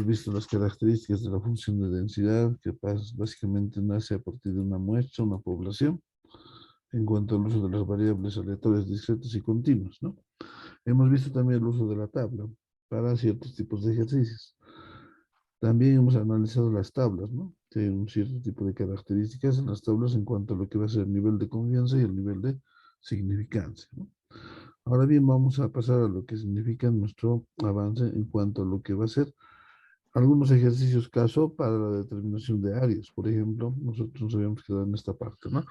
hemos visto las características de la función de densidad, que básicamente nace a partir de una muestra, una población, en cuanto al uso de las variables aleatorias discretas y continuas, ¿no? Hemos visto también el uso de la tabla para ciertos tipos de ejercicios. También hemos analizado las tablas, ¿no? Que hay un cierto tipo de características en las tablas en cuanto a lo que va a ser el nivel de confianza y el nivel de significancia, ¿no? Ahora bien, vamos a pasar a lo que significa nuestro avance en cuanto a lo que va a ser algunos ejercicios caso para la determinación de áreas. Por ejemplo, nosotros nos habíamos quedado en esta parte, ¿no?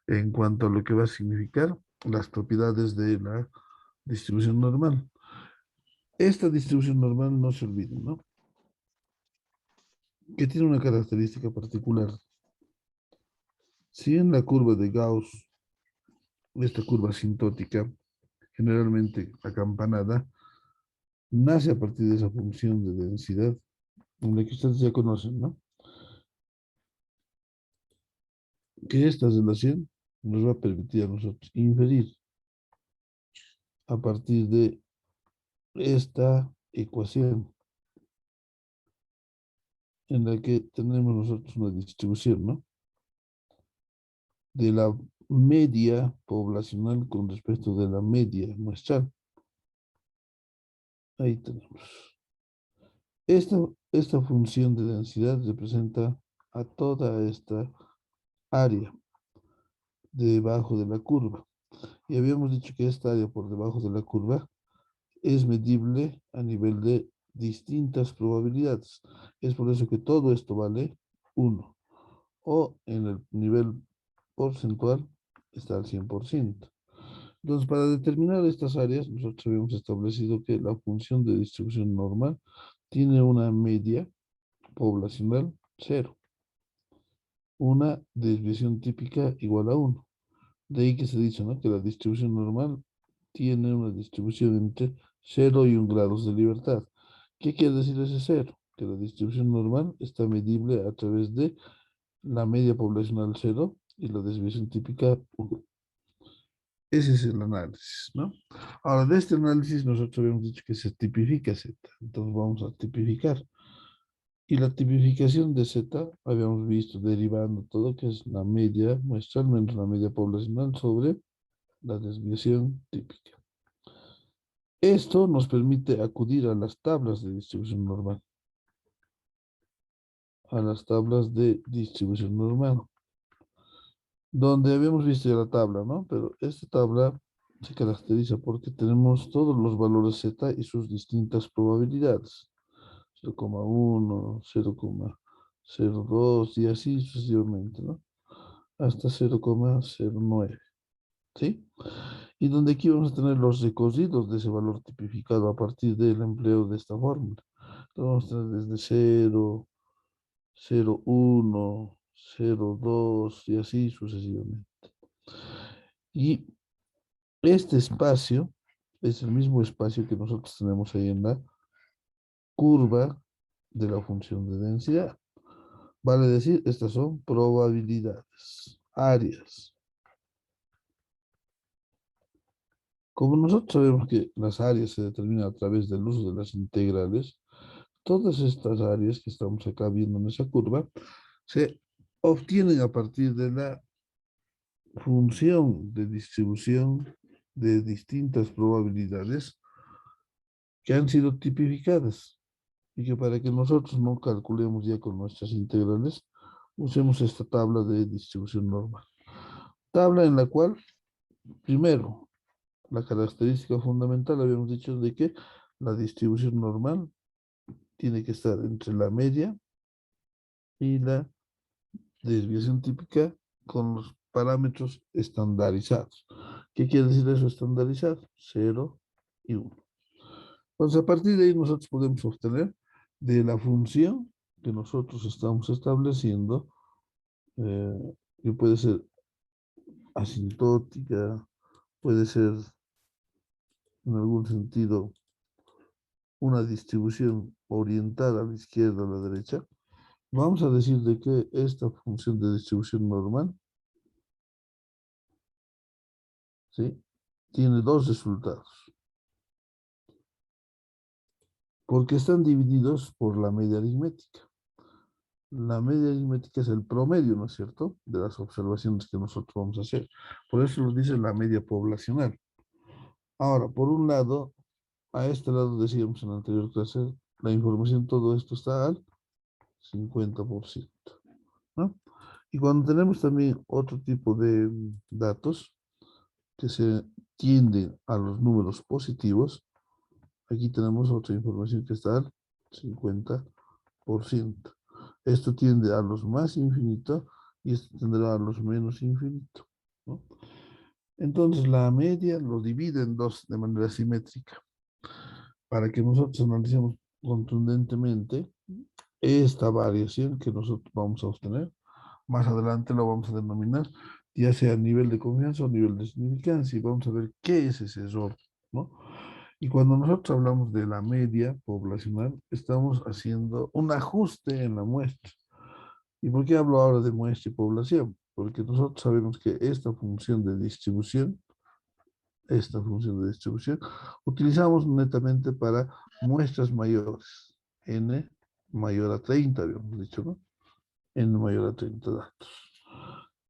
En cuanto a lo que va a significar las propiedades de la distribución normal. Esta distribución normal, no se olviden, ¿no? Que tiene una característica particular. Si en la curva de Gauss, esta curva asintótica, generalmente acampanada, nace a partir de esa función de densidad, en la que ustedes ya conocen, ¿no? Que esta relación nos va a permitir a nosotros inferir a partir de esta ecuación en la que tenemos nosotros una distribución, ¿no? De la media poblacional con respecto de la media muestral. Ahí tenemos. Esta función de densidad representa a toda esta área debajo de la curva. Y habíamos dicho que esta área por debajo de la curva es medible a nivel de distintas probabilidades. Es por eso que todo esto vale 1. O en el nivel porcentual está al 100%. Entonces, para determinar estas áreas, nosotros habíamos establecido que la función de distribución normal tiene una media poblacional 0. Una desviación típica igual a 1. De ahí que se dice, ¿no?, que la distribución normal tiene una distribución entre 0 y 1 grados de libertad. ¿Qué quiere decir ese 0? Que la distribución normal está medible a través de la media poblacional 0 y la desviación típica 1. Ese es el análisis, ¿no? Ahora, de este análisis nosotros habíamos dicho que se tipifica Z. Entonces vamos a tipificar. Y la tipificación de Z, habíamos visto derivando todo, que es la media muestral menos la media poblacional sobre la desviación típica. Esto nos permite acudir a las tablas de distribución normal. A las tablas de distribución normal. Donde habíamos visto ya la tabla, ¿no? Pero esta tabla se caracteriza porque tenemos todos los valores Z y sus distintas probabilidades. 0,1, 0,02 y así sucesivamente, ¿no? Hasta 0,09, ¿sí? Y donde aquí vamos a tener los recorridos de ese valor tipificado a partir del empleo de esta fórmula. Entonces vamos a tener desde 0, 0,1, 0,2 y así sucesivamente. Y este espacio es el mismo espacio que nosotros tenemos ahí en la curva de la función de densidad. Vale decir, estas son probabilidades, áreas. Como nosotros sabemos que las áreas se determinan a través del uso de las integrales, todas estas áreas que estamos acá viendo en esa curva se obtienen a partir de la función de distribución de distintas probabilidades que han sido tipificadas y que para que nosotros no calculemos ya con nuestras integrales, usemos esta tabla de distribución normal. Tabla en la cual, primero, la característica fundamental, habíamos dicho de que la distribución normal tiene que estar entre la media y la desviación típica con los parámetros estandarizados. ¿Qué quiere decir eso estandarizado? 0 y 1. Entonces, a partir de ahí nosotros podemos obtener de la función que nosotros estamos estableciendo, que puede ser asintótica, puede ser en algún sentido una distribución orientada a la izquierda o a la derecha, vamos a decir de que esta función de distribución normal, ¿sí?, tiene dos resultados. porque están divididos por la media aritmética. La media aritmética es el promedio, ¿no es cierto?, de las observaciones que nosotros vamos a hacer. Por eso lo dice la media poblacional. Ahora, por un lado, a este lado decíamos en la anterior clase, la información, todo esto está al 50%, ¿no? Y cuando tenemos también otro tipo de datos que se tienden a los números positivos, aquí tenemos otra información que está al 50%. Esto tiende a los más infinito y esto tendrá a los menos infinito, ¿no? Entonces la media lo divide en dos de manera simétrica para que nosotros analicemos contundentemente esta variación que nosotros vamos a obtener. Más adelante lo vamos a denominar ya sea nivel de confianza o nivel de significancia y vamos a ver qué es ese error, ¿no? Y cuando nosotros hablamos de la media poblacional, estamos haciendo un ajuste en la muestra. ¿Y por qué hablo ahora de muestra y población? Porque nosotros sabemos que esta función de distribución, utilizamos netamente para muestras mayores, n mayor a 30, habíamos dicho, ¿no? N mayor a 30 datos.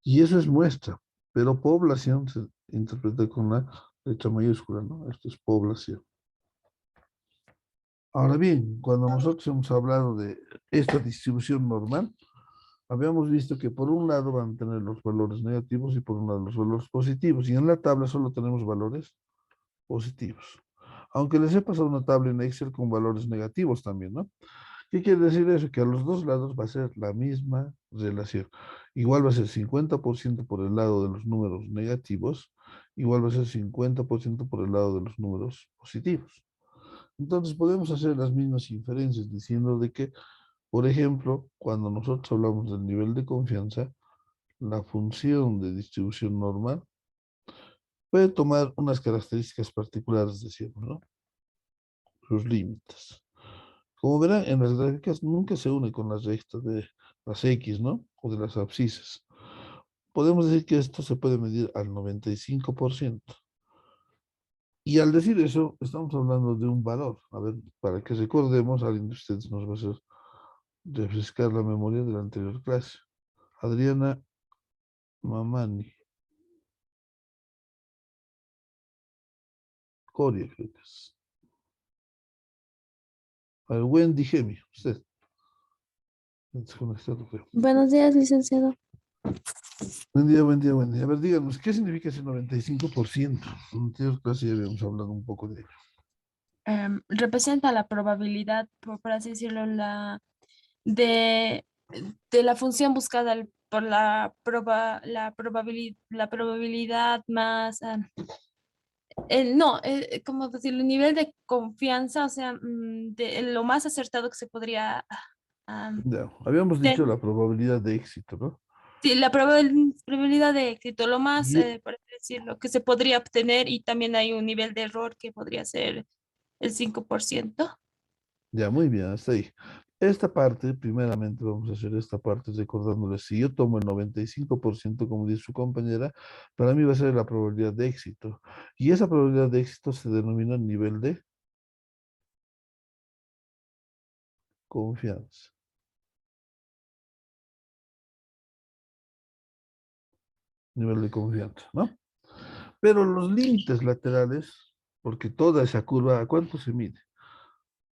Y eso es muestra, pero población se interpreta con la letra mayúscula, ¿no? Esto es población. Ahora bien, cuando nosotros hemos hablado de esta distribución normal, habíamos visto que por un lado van a tener los valores negativos y por un lado los valores positivos. Y en la tabla solo tenemos valores positivos. Aunque les he pasado una tabla en Excel con valores negativos también, ¿no? ¿Qué quiere decir eso? Que a los dos lados va a ser la misma relación. Igual va a ser 50% por el lado de los números negativos, igual va a ser 50% por el lado de los números positivos. Entonces podemos hacer las mismas inferencias diciendo de que, por ejemplo, cuando nosotros hablamos del nivel de confianza, la función de distribución normal puede tomar unas características particulares, decíamos, ¿no? Sus límites. Como verán, en las gráficas nunca se une con las rectas de las X, ¿no? O de las abscisas. Podemos decir que esto se puede medir al 95%. Y al decir eso, estamos hablando de un valor. A ver, para que recordemos, alguien de ustedes nos va a hacer refrescar la memoria de la anterior clase. Adriana Mamani. Coria, creo que es. A ver, Wendy Gemi, usted. Desconectado, creo. Buenos días, licenciado. Buen día, buen día, buen día. A ver, díganos, ¿qué significa ese 95%? En la anterior clase ya habíamos hablado un poco de ello. Representa la probabilidad, por así decirlo, de, de la función buscada por la probabilidad más, no, ¿cómo decirlo? El nivel de confianza, o sea, de lo más acertado que se podría Ya, habíamos dicho tener. la probabilidad de éxito, ¿no? Sí, la probabilidad de éxito, lo más, Y por así decirlo, que se podría obtener, y también hay un nivel de error que podría ser el 5%. ya, muy bien, hasta ahí. Esta parte, primeramente vamos a hacer esta parte recordándoles, si yo tomo el 95%, como dice su compañera, para mí va a ser la probabilidad de éxito. Y esa probabilidad de éxito se denomina nivel de confianza. Nivel de confianza, ¿no? Pero los límites laterales, porque toda esa curva, ¿a cuánto se mide?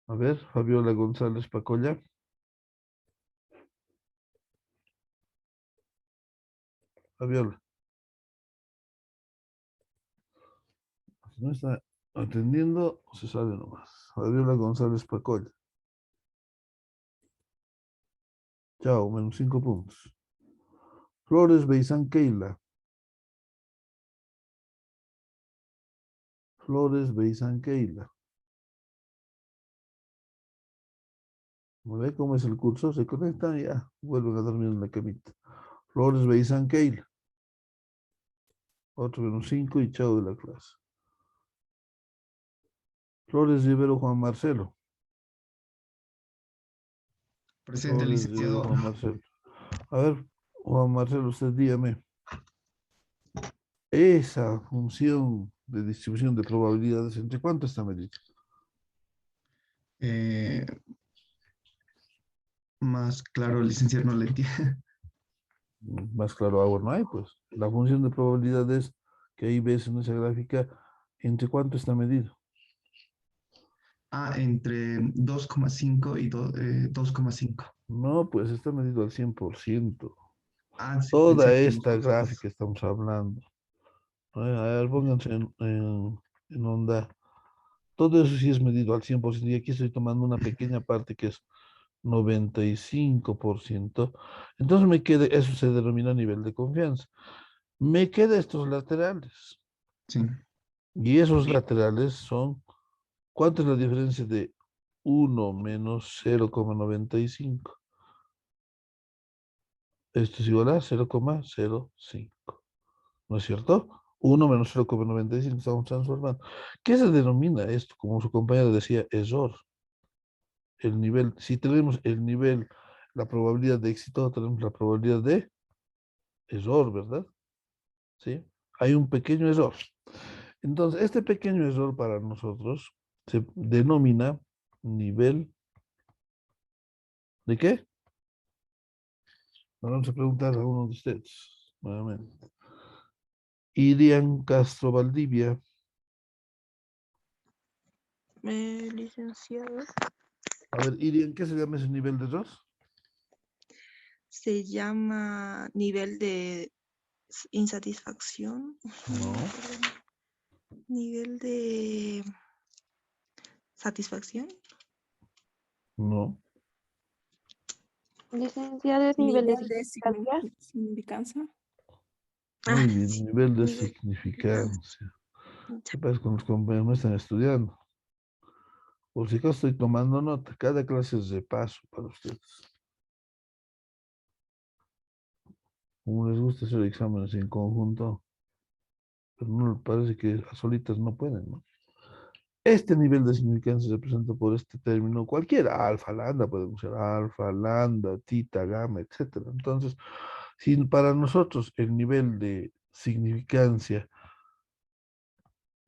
A ver, Fabiola González Pacolla. Fabiola, si no está atendiendo, se sale nomás. Fabiola González Pacolla. Chao, menos 5 puntos. Flores Beizán Keila. Flores Beizán Keila. ¿Me ve cómo es el curso? Se conectan y ya, vuelven a dormir en la camita. Flores Beizán Keila. Otro menos 5 y chao de la clase. Flores Rivero Juan Marcelo. Presente, Flores Rivero licenciado. Juan Marcelo. A ver, Juan Marcelo, usted dígame. Esa función de distribución de probabilidades, ¿entre cuánto está medida? eh, más claro, licenciado, no le entiendo. Más claro agua no hay, pues. La función de probabilidad es que ahí ves en esa gráfica entre cuánto está medido. Ah, entre 2,5 y 2,5. No, pues está medido al 100%. Ah, sí, Toda pensé que esta nosotros. gráfica estamos hablando. A ver, pónganse en onda. Todo eso sí es medido al 100%. Y aquí estoy tomando una pequeña parte que es 95%. Entonces me queda, eso se denomina nivel de confianza. Me queda estos laterales. Sí, Y esos laterales son, ¿cuánto es la diferencia de 1 menos 0,95? Esto es igual a 0,05. ¿No es cierto? 1 menos 0,95 estamos transformando. ¿Qué se denomina esto? Como su compañero decía, error. El nivel, si tenemos el nivel, la probabilidad de éxito, tenemos la probabilidad de error, ¿verdad? ¿Sí? Hay un pequeño error. Entonces, este pequeño error para nosotros se denomina nivel ¿de qué? Vamos a preguntar a uno de ustedes, nuevamente. Irian Castro Valdivia. Licenciado, A ver, Irian, ¿qué se llama ese nivel de error? se llama nivel de insatisfacción. No, Nivel de satisfacción. no. Licenciado es nivel de Nivel de significancia. significancia. Muy Sí, bien, nivel de nivel. significancia. ¿Qué pasa con los compañeros? No están estudiando. Por si acaso estoy tomando nota. Cada clase es de paso para ustedes. Como les gusta hacer exámenes en conjunto, pero no parece que a solitas no pueden, ¿no? Este nivel de significancia se representa por este término cualquiera, alfa, lambda, podemos ser alfa, lambda, tita, gamma, etcétera. Entonces, si para nosotros el nivel de significancia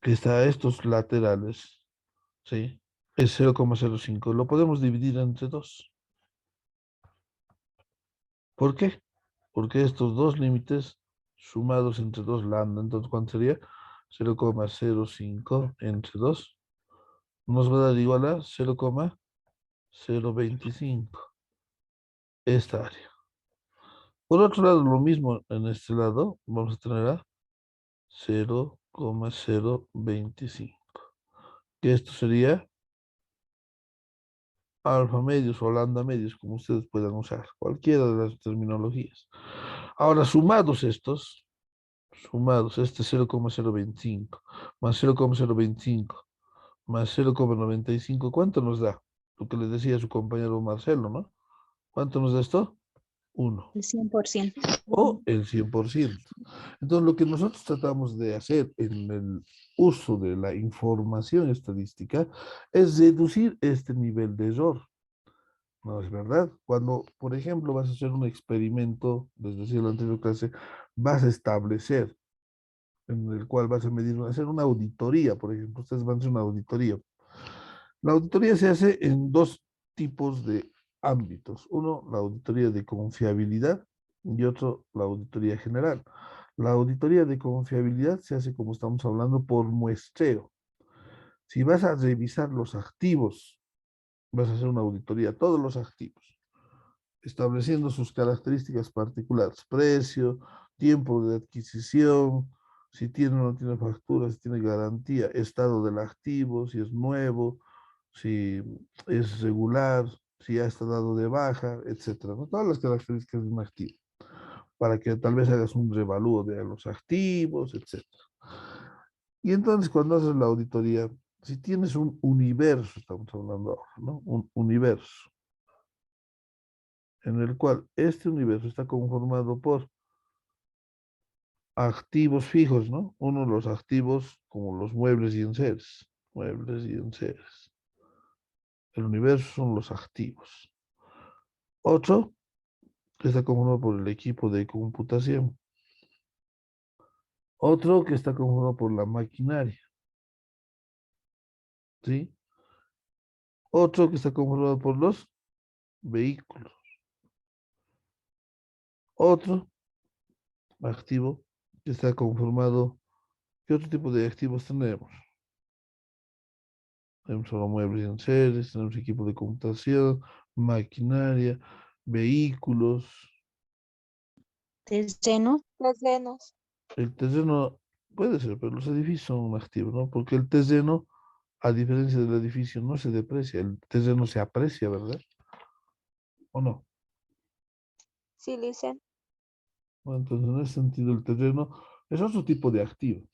que está a estos laterales, ¿sí? Es 0,05, lo podemos dividir entre 2. ¿Por qué? Porque estos dos límites sumados entre 2 lambda, entonces, ¿cuánto sería? 0,05 entre 2 nos va a dar igual a 0,025, esta área. Por otro lado, lo mismo en este lado, vamos a tener a 0,025, que esto sería alfa medios o lambda medios, como ustedes puedan usar, cualquiera de las terminologías. Ahora, sumados este 0,025 más 0,025 más 0,95, ¿cuánto nos da? Lo que le decía su compañero Marcelo, ¿no? ¿Cuánto nos da esto? 1. El 100%. O el 100%. Entonces, lo que nosotros tratamos de hacer en el uso de la información estadística es reducir este nivel de error. ¿No es verdad? Cuando, por ejemplo, vas a hacer un experimento, les decía en la anterior clase, vas a establecer en el cual vas a medir, hacer una auditoría, por ejemplo, ustedes van a hacer una auditoría. La auditoría se hace en dos tipos de ámbitos. Uno, la auditoría de confiabilidad y otro, la auditoría general. La auditoría de confiabilidad se hace, como estamos hablando, por muestreo. Si vas a revisar los activos, vas a hacer una auditoría, todos los activos, estableciendo sus características particulares, precio, tiempo de adquisición, si tiene o no tiene factura, si tiene garantía, estado del activo, si es nuevo, si es regular, si ya está dado de baja, etcétera, ¿no? Todas las características de un activo, para que tal vez hagas un revalúo de los activos, etcétera. Y entonces cuando haces la auditoría, si tienes un universo, estamos hablando ahora, ¿no? Un universo en el cual este universo está conformado por activos fijos, ¿no? Uno, los activos como los muebles y enseres, muebles y enseres. El universo son los activos. Otro, que está conformado por el equipo de computación. Otro que está conformado por la maquinaria, ¿sí? Otro que está conformado por los vehículos. Otro activo que está conformado. ¿Qué otro tipo de activos tenemos? Tenemos solo muebles y enseres, tenemos equipo de computación, maquinaria, vehículos. Terrenos. Terrenos. El terreno puede ser, pero los edificios son un activo, ¿no? Porque el terreno, a diferencia del edificio, no se deprecia, el terreno se aprecia, ¿verdad? ¿O no? Sí, dicen. Bueno, entonces, en ese sentido, el terreno es otro tipo de activo.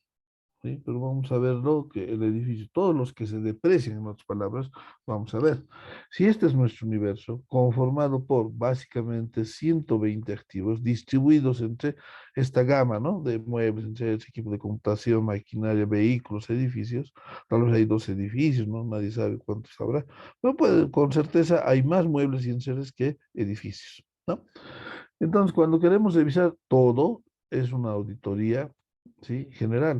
¿Sí? Pero vamos a verlo que el edificio, todos los que se deprecian, en otras palabras, vamos a ver. Si este es nuestro universo, conformado por básicamente 120 activos distribuidos entre esta gama, ¿no? De muebles, entre equipo de computación, maquinaria, vehículos, edificios, tal vez hay 2 edificios, ¿no? Nadie sabe cuántos habrá, pero con certeza hay más muebles y enseres que edificios, ¿no? Entonces, cuando queremos revisar todo, es una auditoría, ¿sí? General,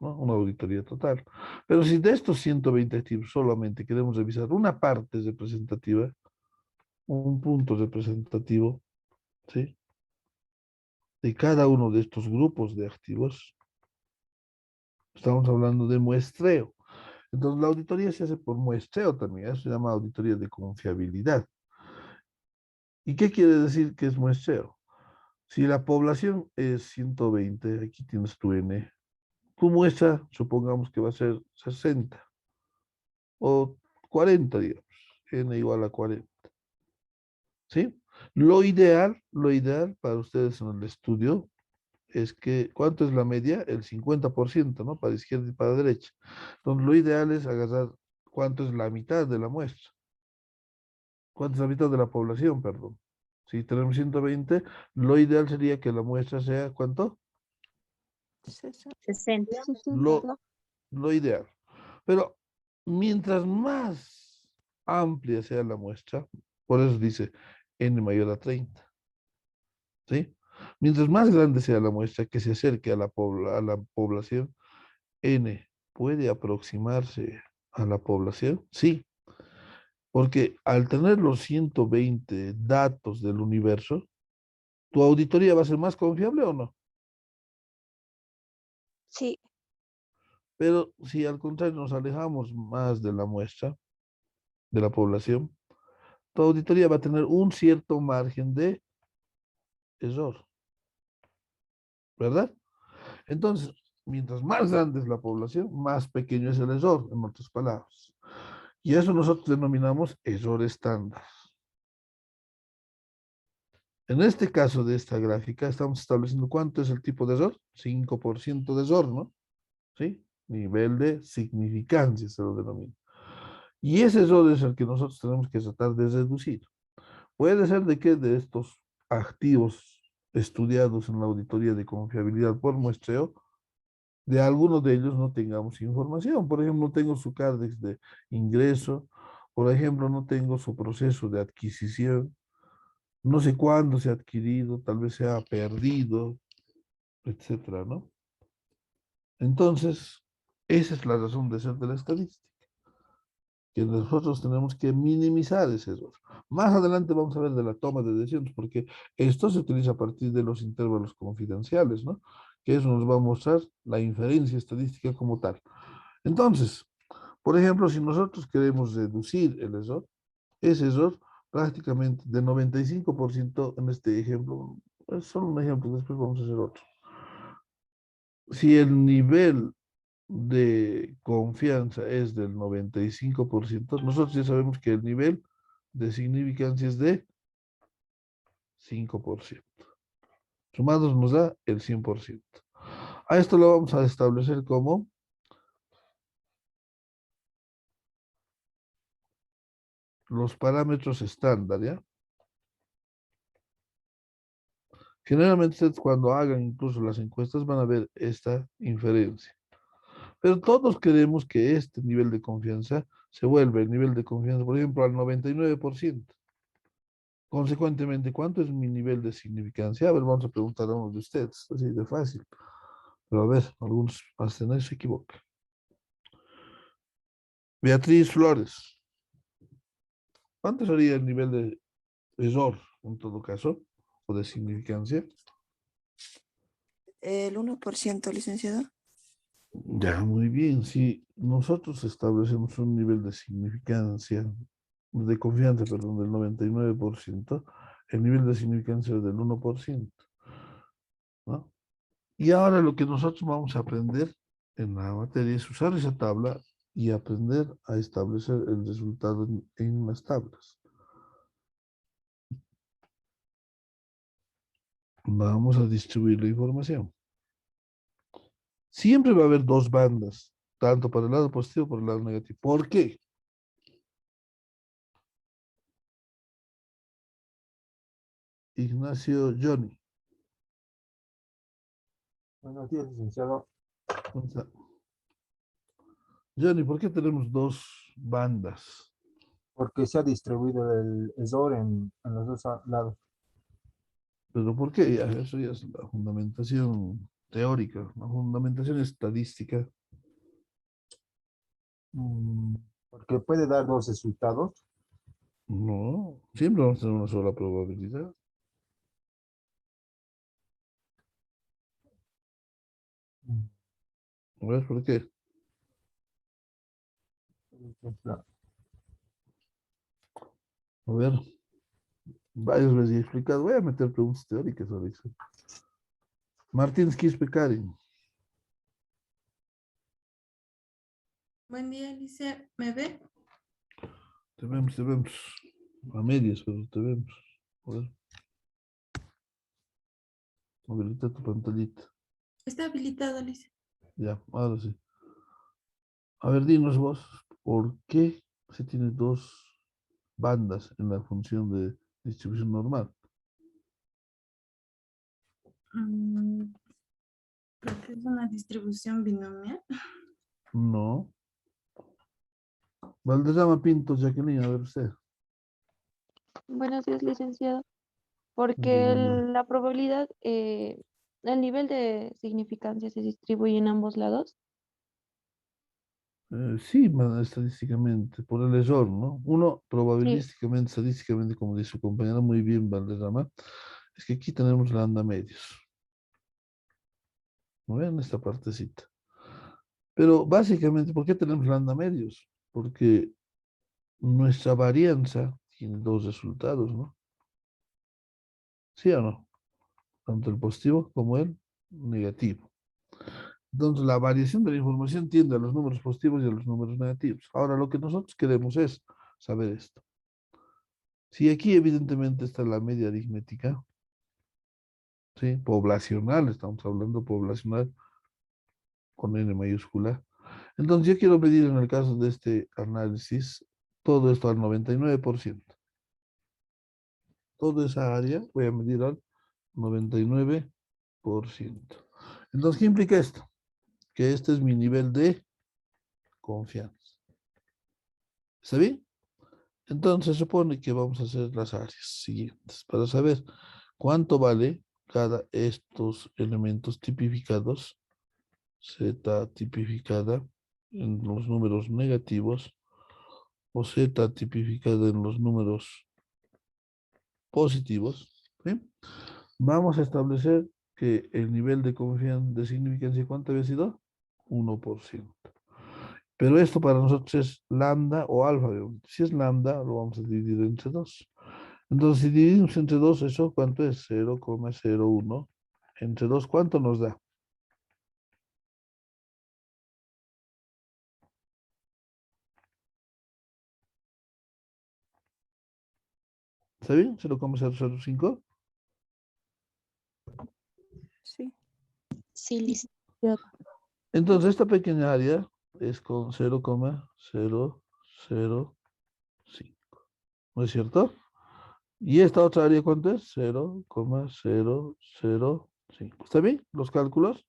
¿no? Una auditoría total. Pero si de estos 120 activos solamente queremos revisar una parte representativa, un punto representativo, ¿sí? De cada uno de estos grupos de activos, estamos hablando de muestreo. Entonces, la auditoría se hace por muestreo también, eso se llama auditoría de confiabilidad. ¿Y qué quiere decir que es muestreo? Si la población es 120, aquí tienes tu N, tu muestra, supongamos que va a ser 60 o 40, digamos, N igual a 40. ¿Sí? Lo ideal para ustedes en el estudio es que, ¿cuánto es la media? El 50%, ¿no? Para izquierda y para derecha. Entonces, lo ideal es agarrar cuánto es la mitad de la muestra. ¿Cuánto es la mitad de la población, perdón? Si tenemos 120, lo ideal sería que la muestra sea, ¿cuánto? 60. Lo, lo ideal. Pero mientras más amplia sea la muestra, por eso dice n mayor a 30, ¿sí? Mientras más grande sea la muestra que se acerque a a la población, n puede aproximarse a la población, sí, porque al tener los 120 datos del universo, ¿tu auditoría va a ser más confiable o no? Sí. Pero si al contrario nos alejamos más de la muestra, de la población, tu auditoría va a tener un cierto margen de error, ¿verdad? Entonces, mientras más grande es la población, más pequeño es el error, en otras palabras. Y eso nosotros denominamos error estándar. En este caso de esta gráfica, estamos estableciendo cuánto es el tipo de error, 5% de error, ¿no? ¿Sí? Nivel de significancia se lo denomina. Y ese error es el que nosotros tenemos que tratar de reducir. Puede ser de que de estos activos estudiados en la auditoría de confiabilidad por muestreo, de algunos de ellos no tengamos información. Por ejemplo, no tengo su CARDEX de ingreso, por ejemplo, no tengo su proceso de adquisición, no sé cuándo se ha adquirido, tal vez se ha perdido, etcétera, ¿no? Entonces, esa es la razón de ser de la estadística, que nosotros tenemos que minimizar ese error. Más adelante vamos a ver de la toma de decisiones, porque esto se utiliza a partir de los intervalos confidenciales, ¿no? Que eso nos va a mostrar la inferencia estadística como tal. Entonces, por ejemplo, si nosotros queremos reducir el error, ese error prácticamente de 95% en este ejemplo, es solo un ejemplo, después vamos a hacer otro. Si el nivel de confianza es del 95%, nosotros ya sabemos que el nivel de significancia es de 5%. Sumados nos da el 100%. A esto lo vamos a establecer como los parámetros estándar, ¿ya? Generalmente ustedes cuando hagan incluso las encuestas van a ver esta inferencia. Pero todos queremos que este nivel de confianza se vuelva el nivel de confianza, por ejemplo, al 99%. Consecuentemente, ¿cuánto es mi nivel de significancia? A ver, vamos a preguntar a uno de ustedes, así de fácil. Pero a ver, algunos hasta en eso se equivocan. Beatriz Flores. ¿Cuánto sería el nivel de error, en todo caso, o de significancia? El 1%, licenciado. Ya, muy bien. Si nosotros establecemos un nivel de significancia, de confianza, perdón, del 99%, el nivel de significancia es del 1%, ¿no? Y ahora lo que nosotros vamos a aprender en la materia es usar esa tabla y aprender a establecer el resultado en las tablas. Vamos a distribuir la información. Siempre va a haber dos bandas, tanto para el lado positivo como para el lado negativo. ¿Por qué? Ignacio Johnny. Buenos días, licenciado. ¿Cómo está? Johnny, ¿por qué tenemos dos bandas? Porque se ha distribuido el error en los dos lados. ¿Pero por qué? Ya, eso ya es la fundamentación teórica, la fundamentación estadística. Porque puede dar dos resultados. No, siempre vamos a tener una sola probabilidad. Mm, A ver, ¿por qué? por ejemplo, A ver, varias veces he explicado. Voy a meter preguntas teóricas ahorita. Martín Quispe Karin. Buen día, Alicia. ¿Me ve? Te vemos, te vemos. A medias, pero te vemos. A ver. Habilita tu pantallita. Está habilitado, Alicia. Ya, ahora sí. A ver, dinos vos, ¿por qué se tiene dos bandas en la función de distribución normal? Mm, Porque es una distribución binomial. No. Valderrama Pinto, Jacqueline, a ver usted. Buenos días, licenciado. Porque Dígame. la probabilidad, el nivel de significancia se distribuye en ambos lados. Sí, estadísticamente, por el error, ¿no? Uno, Sí. probabilísticamente, estadísticamente, como dice su compañera muy bien, Valderrama, es que aquí tenemos lambda medios. ¿No ven esta partecita? Pero básicamente, ¿por qué tenemos lambda medios? Porque nuestra varianza tiene dos resultados, ¿no? ¿Sí o no? Tanto el positivo como el negativo. Entonces, la variación de la información tiende a los números positivos y a los números negativos. Ahora, lo que nosotros queremos es saber esto. Si aquí evidentemente está la media aritmética, ¿sí? Poblacional, estamos hablando poblacional con N mayúscula. Entonces, yo quiero medir en el caso de este análisis todo esto al 99%. Toda esa área voy a medir al 99%. Entonces, ¿qué implica esto? Que este es mi nivel de confianza. ¿Está bien? Entonces, se supone que vamos a hacer las áreas siguientes para saber cuánto vale cada estos elementos tipificados, Z tipificada en los números negativos o Z tipificada en los números positivos. ¿Sí? Vamos a establecer que el nivel de confianza de significancia, ¿cuánto había sido? 1%. Pero esto para nosotros es lambda o alfa. Si es lambda, lo vamos a dividir entre 2. Entonces, si dividimos entre 2, ¿eso cuánto es? 0,01 entre 2, ¿cuánto nos da? ¿Está bien? 0,005. Sí. Sí, licenciado. Entonces, esta pequeña área es con 0,005. ¿No es cierto? ¿Y esta otra área cuánto es? 0,005. ¿Está bien? ¿Los cálculos?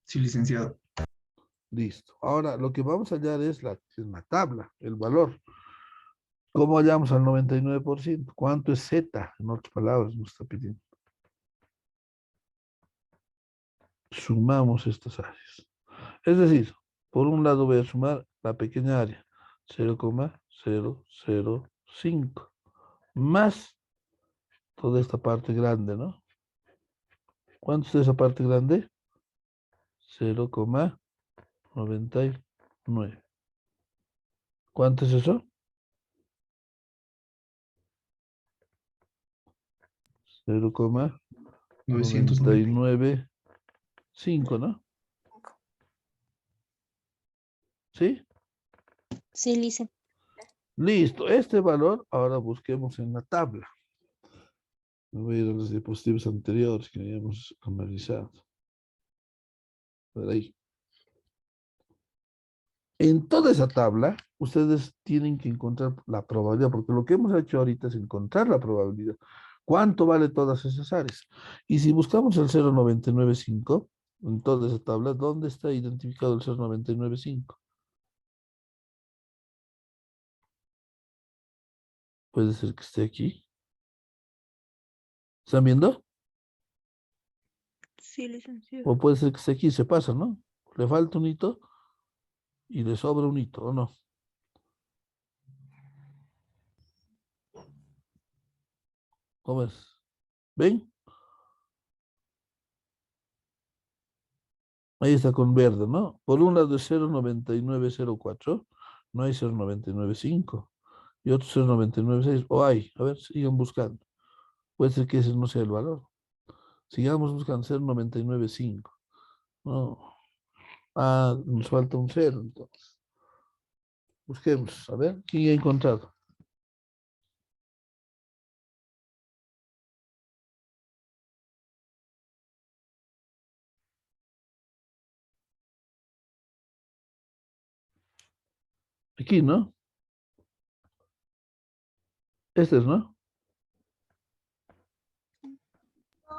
Sí, licenciado. Listo. Ahora, lo que vamos a hallar es la tabla, el valor. ¿Cómo hallamos al 99%? ¿Cuánto es Z? En otras palabras, nos está pidiendo. Sumamos estas áreas. Es decir, por un lado voy a sumar la pequeña área, 0,005 más toda esta parte grande, ¿no? ¿Cuánto es esa parte grande? 0,99. ¿Cuánto es eso? 990. 0,995, ¿no? ¿Sí? Sí, Lice. Listo. Este valor ahora busquemos en la tabla. Me voy a ir a los diapositivas anteriores que habíamos analizado. Por ahí. En toda esa tabla, ustedes tienen que encontrar la probabilidad, porque lo que hemos hecho ahorita es encontrar la probabilidad. ¿Cuánto vale todas esas áreas? Y si buscamos el 0,995 en toda esa tabla, ¿dónde está identificado el 0,995? Puede ser que esté aquí. ¿Están viendo? Sí, licenciado. O puede ser que esté aquí, se pasa, ¿no? Le falta un hito y le sobra un hito, ¿o no? ¿Cómo es? ¿Ven? Ahí está con verde, ¿no? Por un lado es 0,9904, no hay 0,995. Y otro 0,996, o hay, a ver, sigan buscando. Puede ser que ese no sea el valor. Sigamos buscando 0,995. No. Ah, nos falta un 0, entonces. Busquemos, a ver, ¿quién ha encontrado? Aquí, ¿no? Este es, ¿no?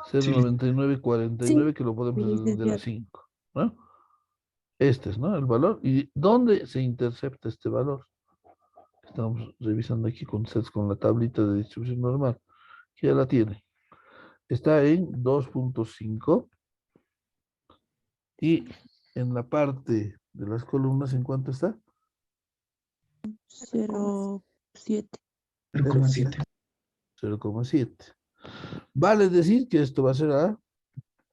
Sí, 0,9949 que lo podemos hacer de las 5, ¿no? Este es, ¿no? El valor. ¿Y dónde se intercepta este valor? Estamos revisando aquí con ustedes con la tablita de distribución normal, que ya la tiene. Está en 2,5 y en la parte de las columnas, ¿en cuánto está? 0,7. 0,7. 0,7. Vale decir que esto va a ser a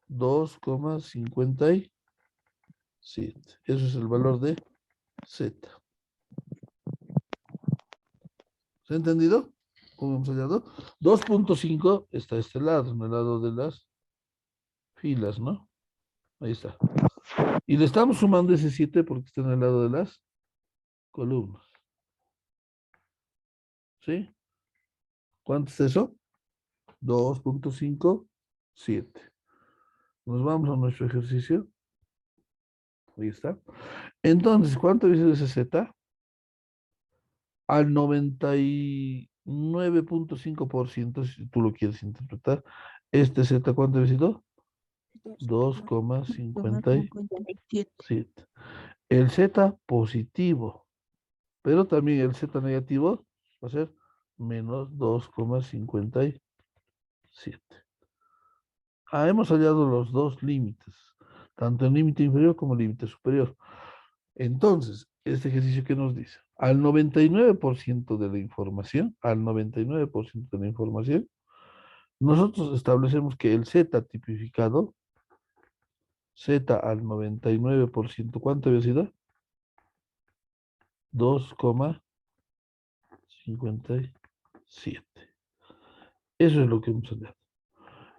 2,57. Eso es el valor de Z. ¿Se ha entendido? ¿Cómo hemos hallado? 2,5 está a este lado, en el lado de las filas, ¿no? Ahí está. Y le estamos sumando ese 7 porque está en el lado de las columnas. ¿Sí? ¿Cuánto es eso? 2,57. Nos vamos a nuestro ejercicio. Ahí está. Entonces, ¿cuánto dice ese Z? Al 99,5%, si tú lo quieres interpretar, este Z, ¿cuánto ha sido? 2,57. 7. El Z positivo, pero también el Z negativo va a ser menos 2,57. Ah, hemos hallado los dos límites, tanto el límite inferior como el límite superior. Entonces, este ejercicio que nos dice, al 99% de la información, nosotros establecemos que el Z tipificado, Z al 99%, ¿cuánto había sido? 2,57. Eso es lo que hemos hallado.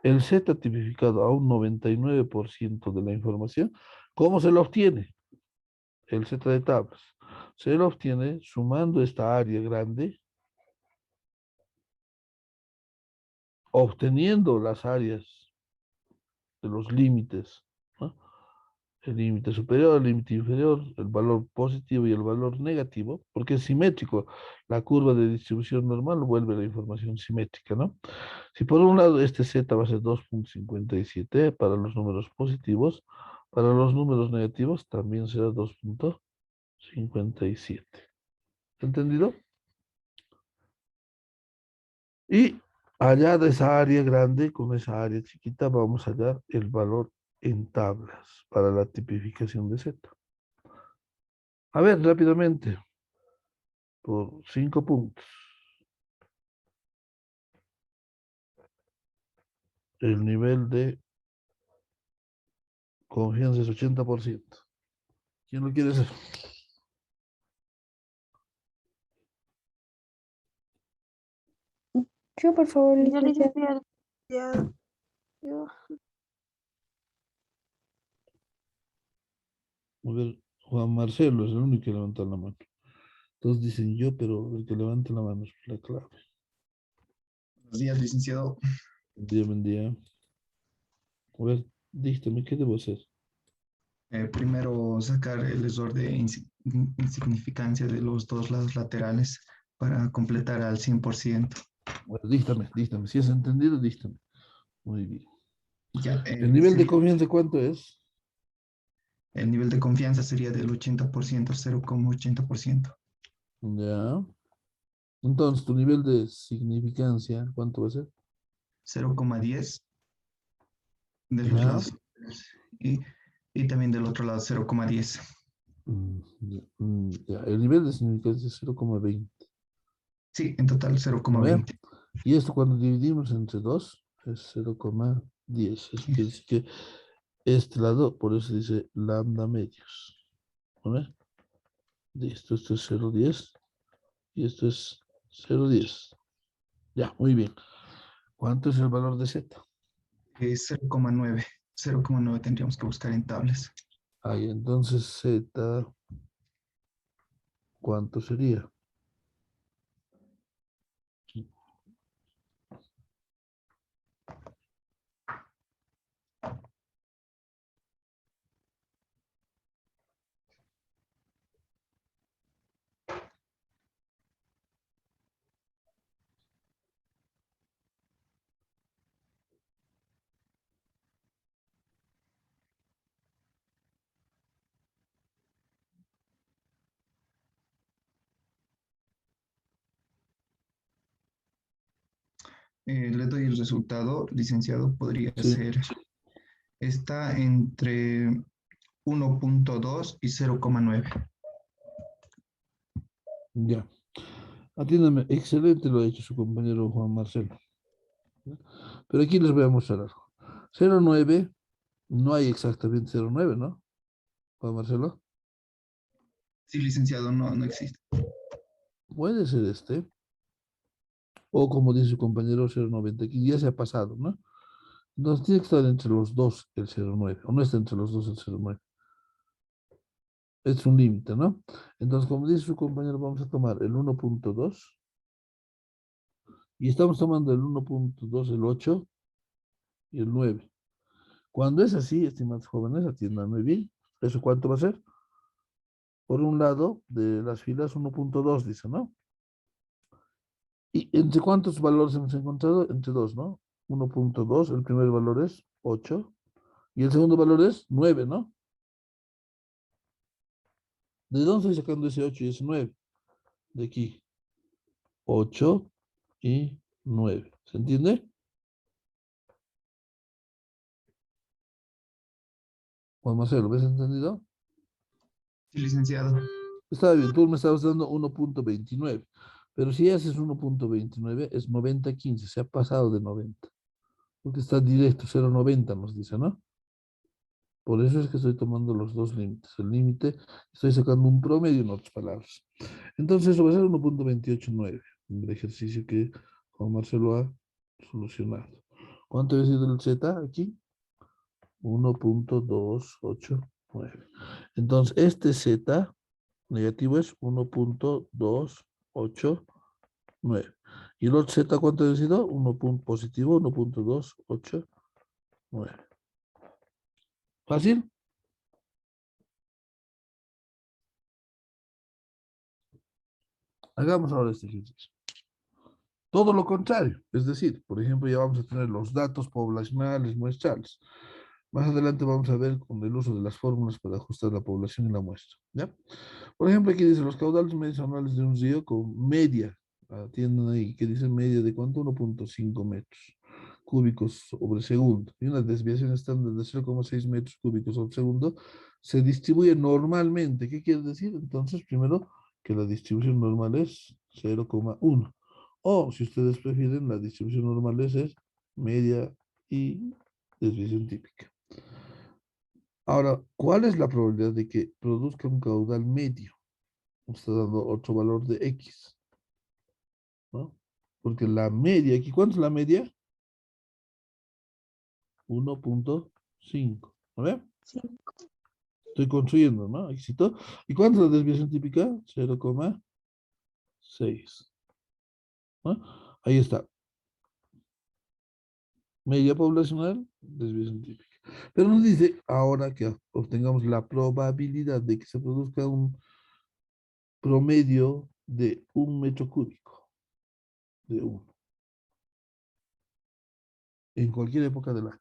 El Z tipificado a un 99% de la información, ¿cómo se lo obtiene? El Z de tablas. Se lo obtiene sumando esta área grande, obteniendo las áreas de los límites, ¿no? El límite superior, el límite inferior, el valor positivo y el valor negativo, porque es simétrico. La curva de distribución normal vuelve la información simétrica, ¿no? Si por un lado este Z va a ser 2,57 para los números positivos, para los números negativos también será 2,57. ¿Entendido? Y allá de esa área grande con esa área chiquita vamos a hallar el valor en tablas para la tipificación de Z. A ver, rápidamente. por 5 puntos. El nivel de confianza es 80%. ¿Quién lo quiere hacer? Yo, por favor, Yo, licenciada. licenciada. Yo. A ver, Juan Marcelo es el único que levanta la mano. Todos dicen yo, pero el que levanta la mano es la clave. Buenos días, licenciado. Buen día. A ver, dígame, ¿qué debo hacer? Primero sacar el error de insignificancia de los dos lados laterales para completar al 100%. Bueno, dígame. Si has entendido, dígame. Muy bien. Ya, ¿El nivel de sí, confianza cuánto es? el nivel de confianza sería del 80%, 0,80%. Ya. Entonces, tu nivel de significancia, ¿cuánto va a ser? 0,10 de los Ya. lados y, y también del otro lado 0,10. Ya. El nivel de significancia es 0,20. Sí, en total ¿No ve? 0,20. Y esto cuando dividimos entre 2 es 0,10. Eso quiere decir que este lado, por eso dice lambda medios. ¿No ve? Listo, esto es 0,10 y esto es 0,10. Ya, muy bien. ¿Cuánto es el valor de Z? 0,9. 0,9 tendríamos que buscar en tablas. Ahí, entonces Z, ¿cuánto sería? Le doy el resultado, licenciado, podría Sí, ser, está entre 1,2 y 0,9. ya. Atiéndame, excelente lo ha hecho su compañero Juan Marcelo. Pero aquí les voy a mostrar algo. 0,9, no hay exactamente 0,9, ¿no? Juan Marcelo. Sí, licenciado, no, no existe. Puede ser este. O como dice su compañero 0,90, que ya se ha pasado, ¿no? Entonces tiene que estar entre los dos el 0,9. O no está entre los dos el 0,9. Es un límite, ¿no? Entonces, como dice su compañero, vamos a tomar el 1,2. Y estamos tomando el 1,2, el 8 y el 9. Cuando es así, estimados jóvenes, atiendan muy bien. ¿Eso cuánto va a ser? Por un lado, de las filas 1,2, dice, ¿no? ¿Y entre cuántos valores hemos encontrado? Entre dos, ¿no? 1,2, el primer valor es 8 y el segundo valor es 9, ¿no? ¿De dónde estoy sacando ese 8 y ese 9? De aquí. 8 y 9. ¿Se entiende? Juan Marcelo, ¿ves entendido? Sí, licenciado. Está bien, tú me estabas dando 1,29. Pero si haces 1,29 es 90,15. Se ha pasado de 90. Porque está directo, 0,90 nos dice, ¿no? Por eso es que estoy tomando los dos límites. El límite, estoy sacando un promedio en otras palabras. Entonces eso va a ser 1,289. El ejercicio que Juan Marcelo ha solucionado. ¿Cuánto ha sido el Z aquí? 1,289. Entonces este Z negativo es 1,289. ¿Y el otro Z cuánto ha sido? 1 punto positivo, 1,289. ¿Fácil? Hagamos ahora este ejercicio. Todo lo contrario, es decir, por ejemplo, ya vamos a tener los datos poblacionales muestrales. Más adelante vamos a ver con el uso de las fórmulas para ajustar la población y la muestra. ¿Ya? Por ejemplo, aquí dice los caudales medios anuales de un río con media, atiendan ahí, que dice media de cuánto, 1,5 metros cúbicos sobre segundo, y una desviación estándar de 0,6 metros cúbicos sobre segundo, se distribuye normalmente. ¿Qué quiere decir? Entonces, primero, que la distribución normal es 0,1. O, si ustedes prefieren, la distribución normal es media y desviación típica. Ahora, ¿cuál es la probabilidad de que produzca un caudal medio? Nos está dando otro valor de X, ¿no? Porque la media, aquí, ¿cuánto es la media? 1,5, ¿no ve? 5. Estoy construyendo, ¿no? Éxito. ¿Y cuánto es la desviación típica? 0,6, ¿no? Ahí está. Media poblacional, desviación típica. Pero nos dice ahora que obtengamos la probabilidad de que se produzca un promedio de 1 metro cúbico de 1 en cualquier época del año.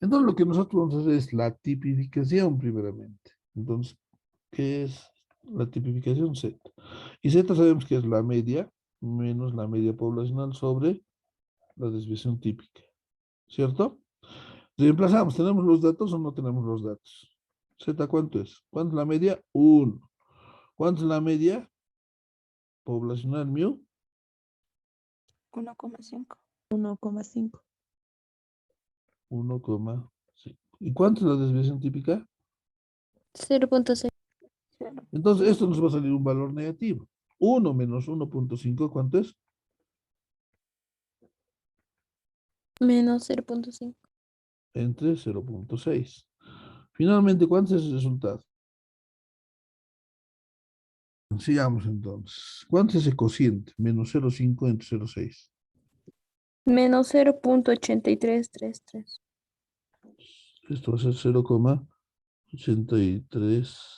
Entonces lo que nosotros vamos a hacer es la tipificación primeramente. Entonces, ¿qué es la tipificación? Z. Y Z sabemos que es la media menos la media poblacional sobre la desviación típica. ¿Cierto? Reemplazamos, ¿tenemos los datos o no tenemos los datos? Z, ¿cuánto es? ¿Cuánto es la media? 1. ¿Cuánto es la media poblacional mu? 1,5. 1,5. 1,5. ¿Y cuánto es la desviación típica? 0.6. Entonces, esto nos va a salir un valor negativo. 1 menos 1,5, ¿cuánto es? Menos 0.5. Entre 0,6. Finalmente, ¿cuánto es el resultado? Sigamos entonces. ¿Cuánto es el cociente? Menos 0,5 entre 0,6. Menos 0.8333. Esto va a ser 0,833.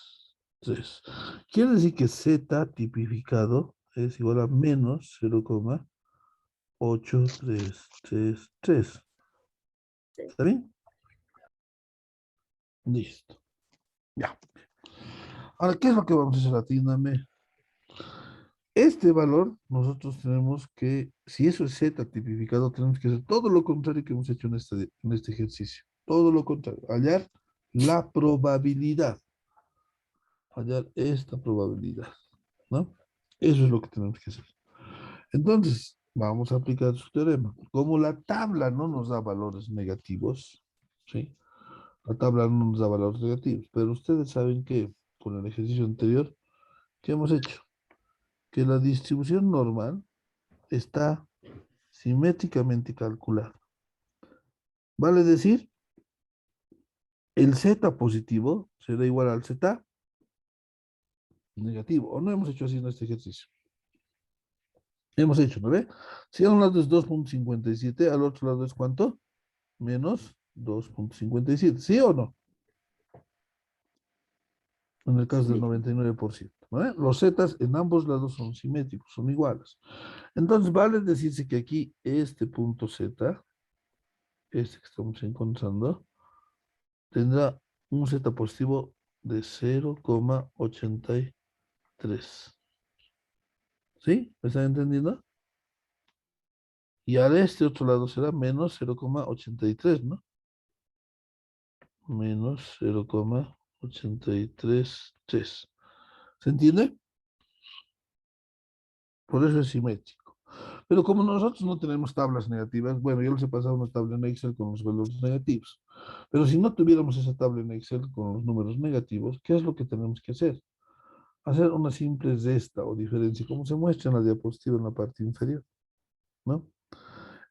Quiere decir que Z tipificado es igual a menos 0,8333. ¿Está bien? Listo. Ya. Ahora, ¿qué es lo que vamos a hacer? Atíname. Este valor, nosotros tenemos que, si eso es Z tipificado, tenemos que hacer todo lo contrario que hemos hecho en este ejercicio. Todo lo contrario. Hallar la probabilidad. Hallar esta probabilidad, ¿no? Eso es lo que tenemos que hacer. Entonces, vamos a aplicar su teorema. Como la tabla no nos da valores negativos, ¿sí? La tabla no nos da valores negativos, pero ustedes saben que con el ejercicio anterior, ¿qué hemos hecho? Que la distribución normal está simétricamente calculada. Vale decir, el Z positivo será igual al Z negativo. ¿O no hemos hecho así en este ejercicio? Hemos hecho, ¿no ve? Si a un lado es 2,57, al otro lado es ¿cuánto? Menos 2,57. ¿Sí o no? En el caso del 99%. ¿No ve? Los zetas en ambos lados son simétricos, son iguales. Entonces vale decirse que aquí este punto Z, este que estamos encontrando, tendrá un Z positivo de 0,83. ¿Sí? ¿Me están entendiendo? Y al este otro lado será menos 0,83, ¿no? Menos 0,833. ¿Se entiende? Por eso es simétrico. Pero como nosotros no tenemos tablas negativas, bueno, yo les he pasado una tabla en Excel con los valores negativos. Pero si no tuviéramos esa tabla en Excel con los números negativos, ¿qué es lo que tenemos que hacer? Hacer una simple resta o diferencia, como se muestra en la diapositiva en la parte inferior, ¿no?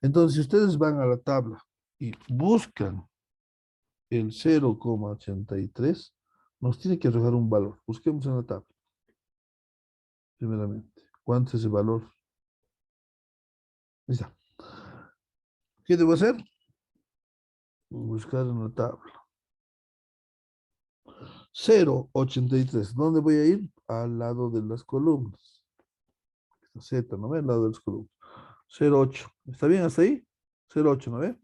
Entonces, si ustedes van a la tabla y buscan el 0,83, nos tiene que arrojar un valor. Busquemos en la tabla, primeramente. ¿Cuánto es ese valor? Ahí está. ¿Qué debo hacer? Buscar en la tabla. 0,83. ¿Dónde voy a ir? Al lado de las columnas. Z, ¿no ve? Al lado de las columnas. 0,8. ¿Está bien hasta ahí? 0,8, ¿no ve?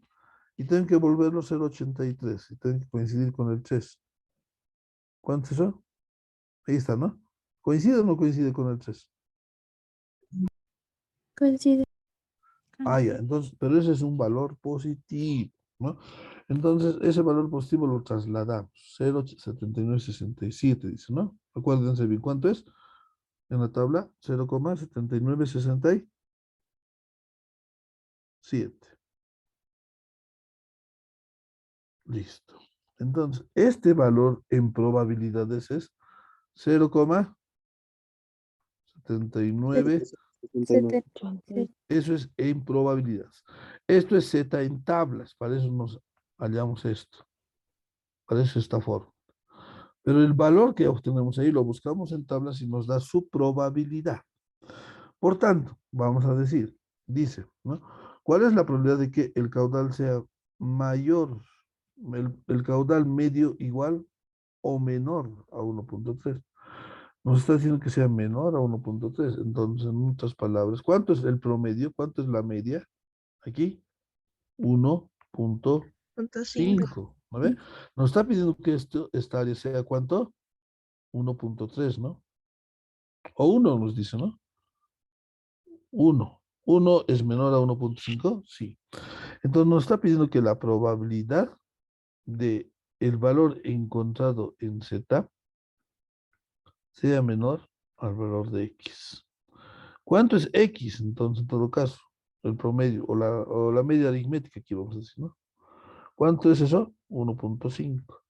Y tengo que volverlo 0,83. Y tengo que coincidir con el 3. ¿Cuánto es eso? Ahí está, ¿no? ¿Coincide o no coincide con el 3? Coincide. Ah, ya, entonces, pero ese es un valor positivo, ¿no? Entonces, ese valor positivo lo trasladamos. 0,7967, dice, ¿no? Acuérdense bien, ¿cuánto es? en la tabla 0,7967. Listo. Entonces, este valor en probabilidades es 0,79. 79. Eso es en probabilidades. Esto es Z en tablas. Para eso nos hallamos esto. Para eso esta forma. Pero el valor que obtenemos ahí lo buscamos en tablas y nos da su probabilidad. Por tanto, vamos a decir, dice, ¿no? ¿Cuál es la probabilidad de que el caudal sea mayor, el caudal medio igual o menor a 1,3? Nos está diciendo que sea menor a 1,3. Entonces, en otras palabras, ¿cuánto es el promedio? ¿Cuánto es la media? Aquí, 1,5. ¿No ve? Nos está pidiendo que esta área sea ¿cuánto? 1,3, ¿no? O 1 nos dice, ¿no? 1. 1 es menor a 1,5, sí. Entonces nos está pidiendo que la probabilidad de el valor encontrado en Z sea menor al valor de X. ¿Cuánto es X? Entonces, en todo caso, el promedio o la media aritmética aquí vamos a decir, ¿no? ¿Cuánto es eso? 1,5.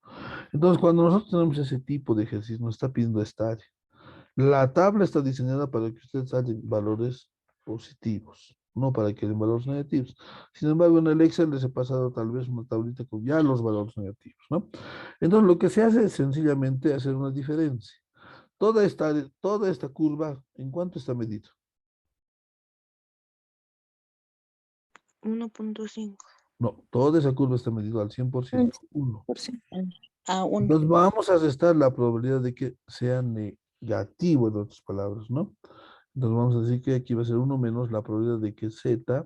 Entonces, cuando nosotros tenemos ese tipo de ejercicio, nos está pidiendo esta área. La tabla está diseñada para que ustedes hallen valores positivos, no para que den valores negativos. Sin embargo, en el Excel les he pasado tal vez una tablita con ya los valores negativos, ¿no? Entonces, lo que se hace es sencillamente hacer una diferencia. Toda esta curva, ¿en cuánto está medida? 1.5. No, toda esa curva está medida al 100%, 1. A 1. Entonces vamos a restar la probabilidad de que sea negativo, en otras palabras, ¿no? Entonces vamos a decir que aquí va a ser 1 menos la probabilidad de que Z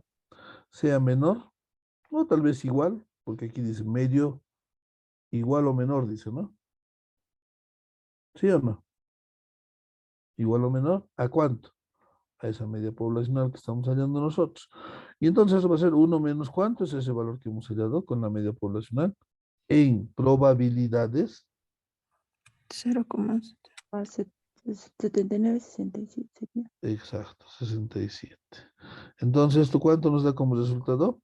sea menor, o tal vez igual, porque aquí dice medio igual o menor, dice, ¿no? ¿Sí o no? Igual o menor, ¿a cuánto? A esa media poblacional que estamos hallando nosotros. Y entonces eso va a ser 1 menos ¿cuánto es ese valor que hemos hallado con la media poblacional? En probabilidades. 79, 67 sería. Exacto, 67. Entonces, ¿esto cuánto nos da como resultado?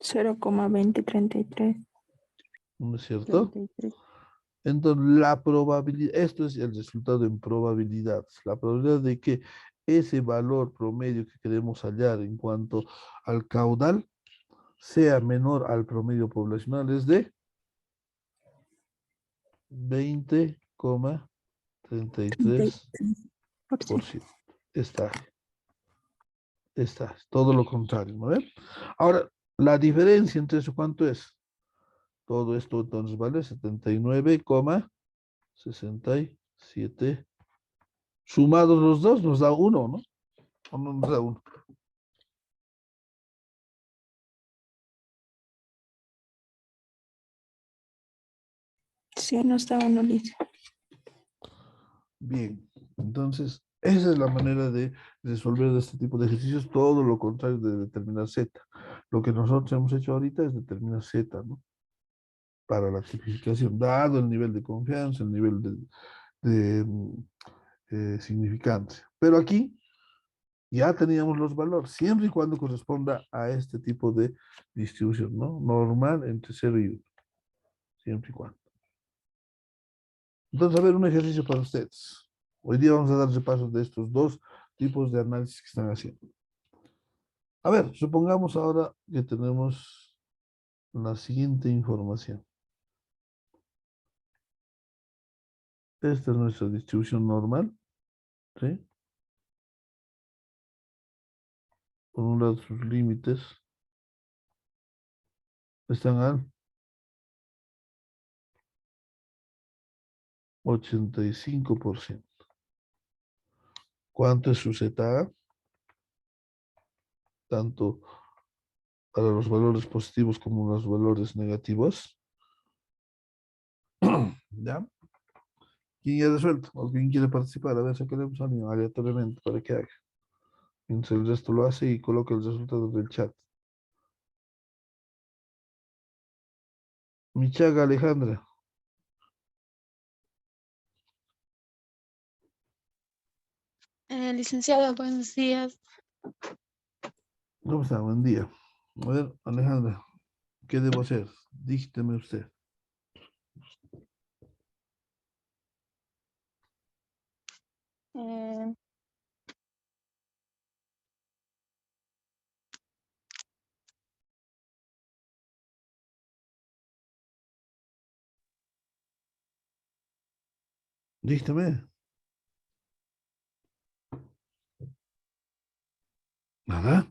0,2033. ¿No es cierto? 33. Entonces, la probabilidad, esto es el resultado en probabilidades. La probabilidad de que ese valor promedio que queremos hallar en cuanto al caudal sea menor al promedio poblacional es de 20,33%. Está, es todo lo contrario, ¿no ven? Ahora, la diferencia entre eso, ¿cuánto es? Todo esto entonces vale 79,67. Sumados los dos nos da 1, ¿no? ¿O no nos da 1? Sí, no está uno listo. Bien, entonces esa es la manera de resolver este tipo de ejercicios, todo lo contrario de determinar Z. Lo que nosotros hemos hecho ahorita es determinar Z, ¿no? Para la tipificación, dado el nivel de confianza, el nivel de significancia. Pero aquí ya teníamos los valores, siempre y cuando corresponda a este tipo de distribución, ¿no? Normal entre 0 y 1, siempre y cuando. Entonces, a ver, un ejercicio para ustedes. Hoy día vamos a dar repaso de estos dos tipos de análisis que están haciendo. A ver, supongamos ahora que tenemos la siguiente información. Esta es nuestra distribución normal, ¿sí? Por un lado, sus límites están al 85%. ¿Cuánto es su zeta? Tanto para los valores positivos como los valores negativos. ¿Ya? ¿Quién ya ha resuelto? ¿O quién quiere participar? A ver, sacaremos a alguien aleatoriamente para que haga. Mientras el resto lo hace y coloca el resultado del chat. Michaga Alejandra. Licenciada, buenos días. ¿Cómo está? Buen día. A ver, Alejandra, ¿qué debo hacer? Dígame usted. Eh, Dígame. Nada.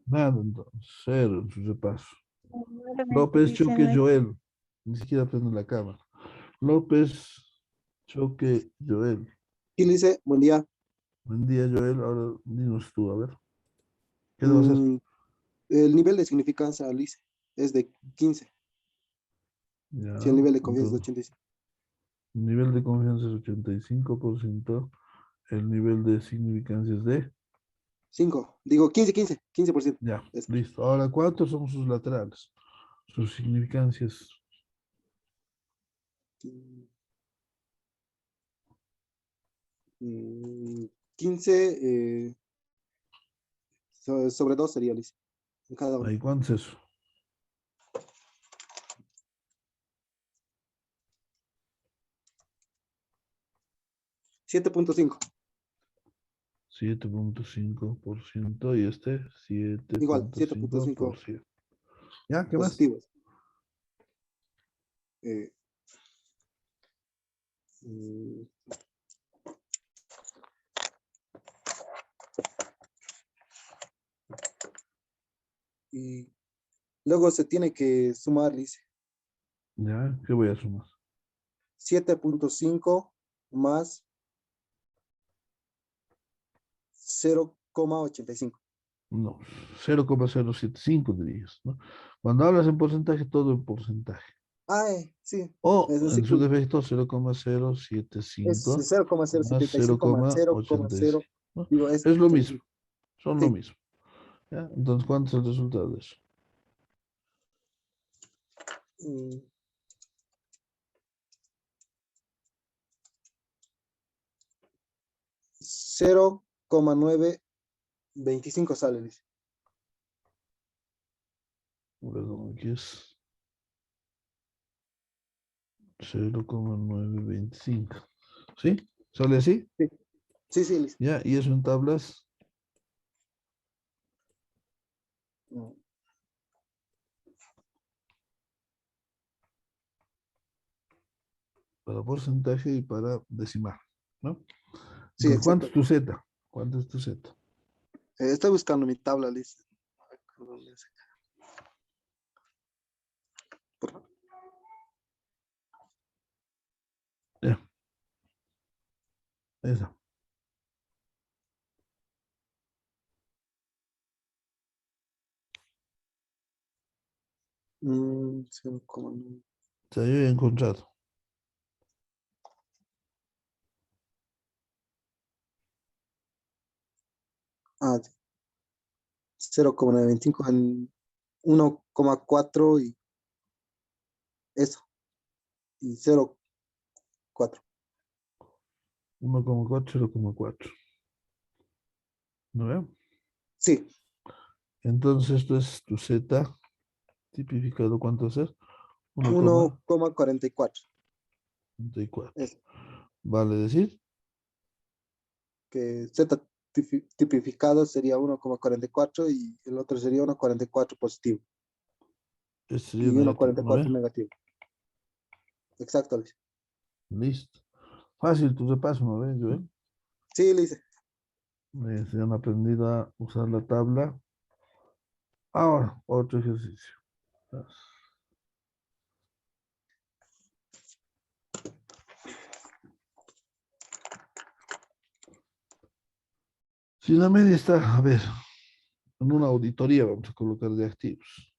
Nada, entonces. Cero en su repaso. Nuevamente López dice, Choque no, Joel. Ni siquiera prende la cámara. López Choque Joel. Y le dice, buen día. Buen día, Joel. Ahora dinos tú, a ver. ¿Qué debo hacer? El nivel de significancia, Lice, es de 15. Ya, Si el nivel de confianza es de entonces, 85. nivel de confianza es 85%. El nivel de significancia es de... 5. Digo, 15%. Ya, Es, listo. Ahora, ¿cuántos son sus laterales? Sus significancias. 15 sobre 2 sería, Lice, en cada uno. ¿Ahí cuánto es eso? 7.5. 7.5% y este Igual, 7.5 7.5%. ¿Ya? ¿Qué más? positivos. Eh, mm, y luego se tiene que sumar, Lice, ¿Ya? ¿Qué voy a sumar? 7.5 más 0,85. No, 0,075 dirías, ¿no? Cuando hablas en porcentaje, todo en porcentaje. Sí, O es en decir, su defecto es 0,075 más 0,075 más 0,85. 0,0, ¿No? digo, es Es lo mismo, 85. son lo Sí, mismo. ¿Ya? Entonces, ¿cuánto es el resultado de eso? mm, 0,925 sale, dice. Perdón, aquí es 0,925. ¿Sí? ¿Sale así? Sí, sí, sí, listo. ¿Ya? ¿Y eso en tablas? Mm, Para porcentaje y para decimal, ¿no? Sí, Entonces, ¿cuánto exacto. es tu Z? ¿Cuánto es tu Z? Estoy buscando mi tabla, listo. ¿Dónde es? Por favor. Ya, esa. 0,9. O sea, yo he encontrado. Ah, 0,925 en 1,4 y eso, y 0,4. 1,4, 0,4. ¿No veo? Sí, Entonces, esto es tu Z tipificado. ¿Cuánto es? 1,44. 1,44. Eso, Vale decir, que Z tipificado sería 1,44 y el otro sería 1,44 positivo este sería y negativo. ¿No 1,44 ve? negativo. Exacto, Luis. Listo. Fácil tu repaso, ¿no ves, Joel? Sí, le hice. Se han aprendido a usar la tabla. Ahora, otro ejercicio. Si la media está, a ver, en una auditoría vamos a colocar de activos.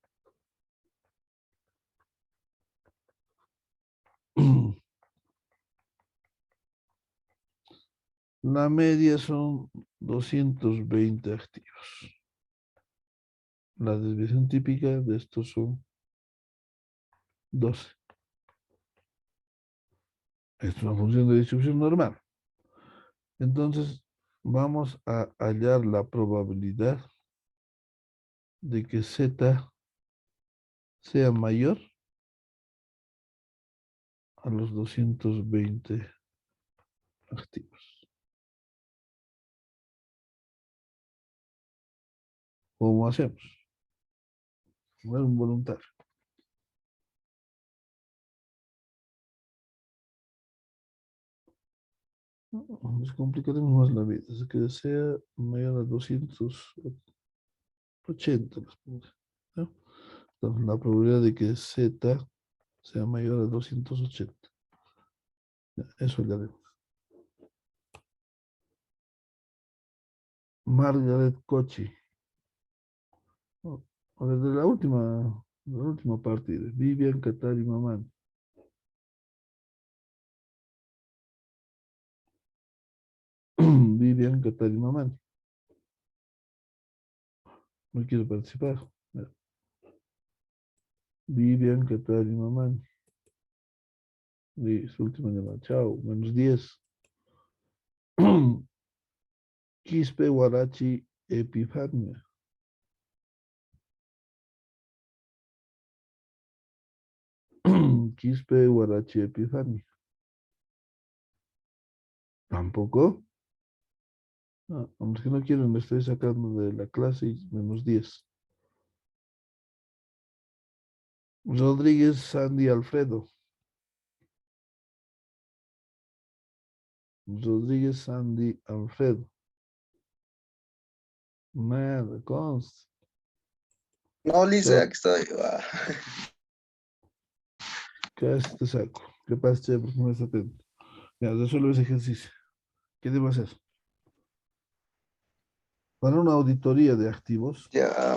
La media son 220 activos. La desviación típica de estos son 12. Esto es una función de distribución normal. Entonces, vamos a hallar la probabilidad de que Z sea mayor a los 220 activos. ¿Cómo hacemos? No es un voluntario. Nos complicaremos más la vida. Es que sea mayor a 280. ¿No? Entonces, la probabilidad de que Z sea mayor a 280. Eso ya haremos. Margaret Kochi. Desde la última partida. Vivian Katari Mamán. Vivian Katari Mamán. No quiero participar. Vivian Katari Mamán. Y su última llamada. Chao. -10. Quispe Guarachi Epifania. Quispe Guarachi Epifania. Tampoco. Aunque no quiero, me estoy sacando de la clase y -10. Rodríguez Sandy Alfredo. Rodríguez Sandy Alfredo. Nada, consta. No, Lisa, aquí estoy. Casi te saco. ¿Qué pasa, che? Porque no estás atento. Ya, resuelve ese ejercicio. ¿Qué debo hacer? Para una auditoría de activos, Ya,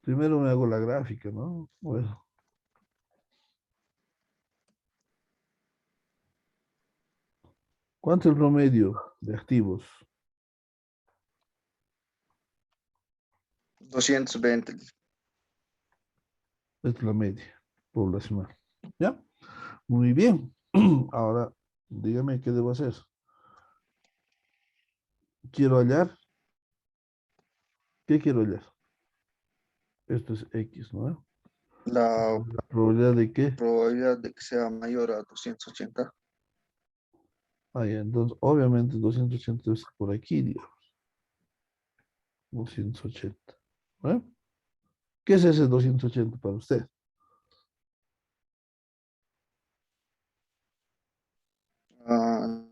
primero me hago la gráfica, ¿no? Bueno. ¿Cuánto es el promedio de activos? 220. Esta es la media poblacional. ¿Ya? Muy bien. Ahora, dígame qué debo hacer. Quiero hallar. ¿Qué quiero hallar? Esto es X, ¿no? La La probabilidad de qué. probabilidad de que sea mayor a 280. Ya, entonces, obviamente 280 debe estar por aquí, digamos. 280. ¿Eh? ¿Qué es ese 280 para usted? Ah,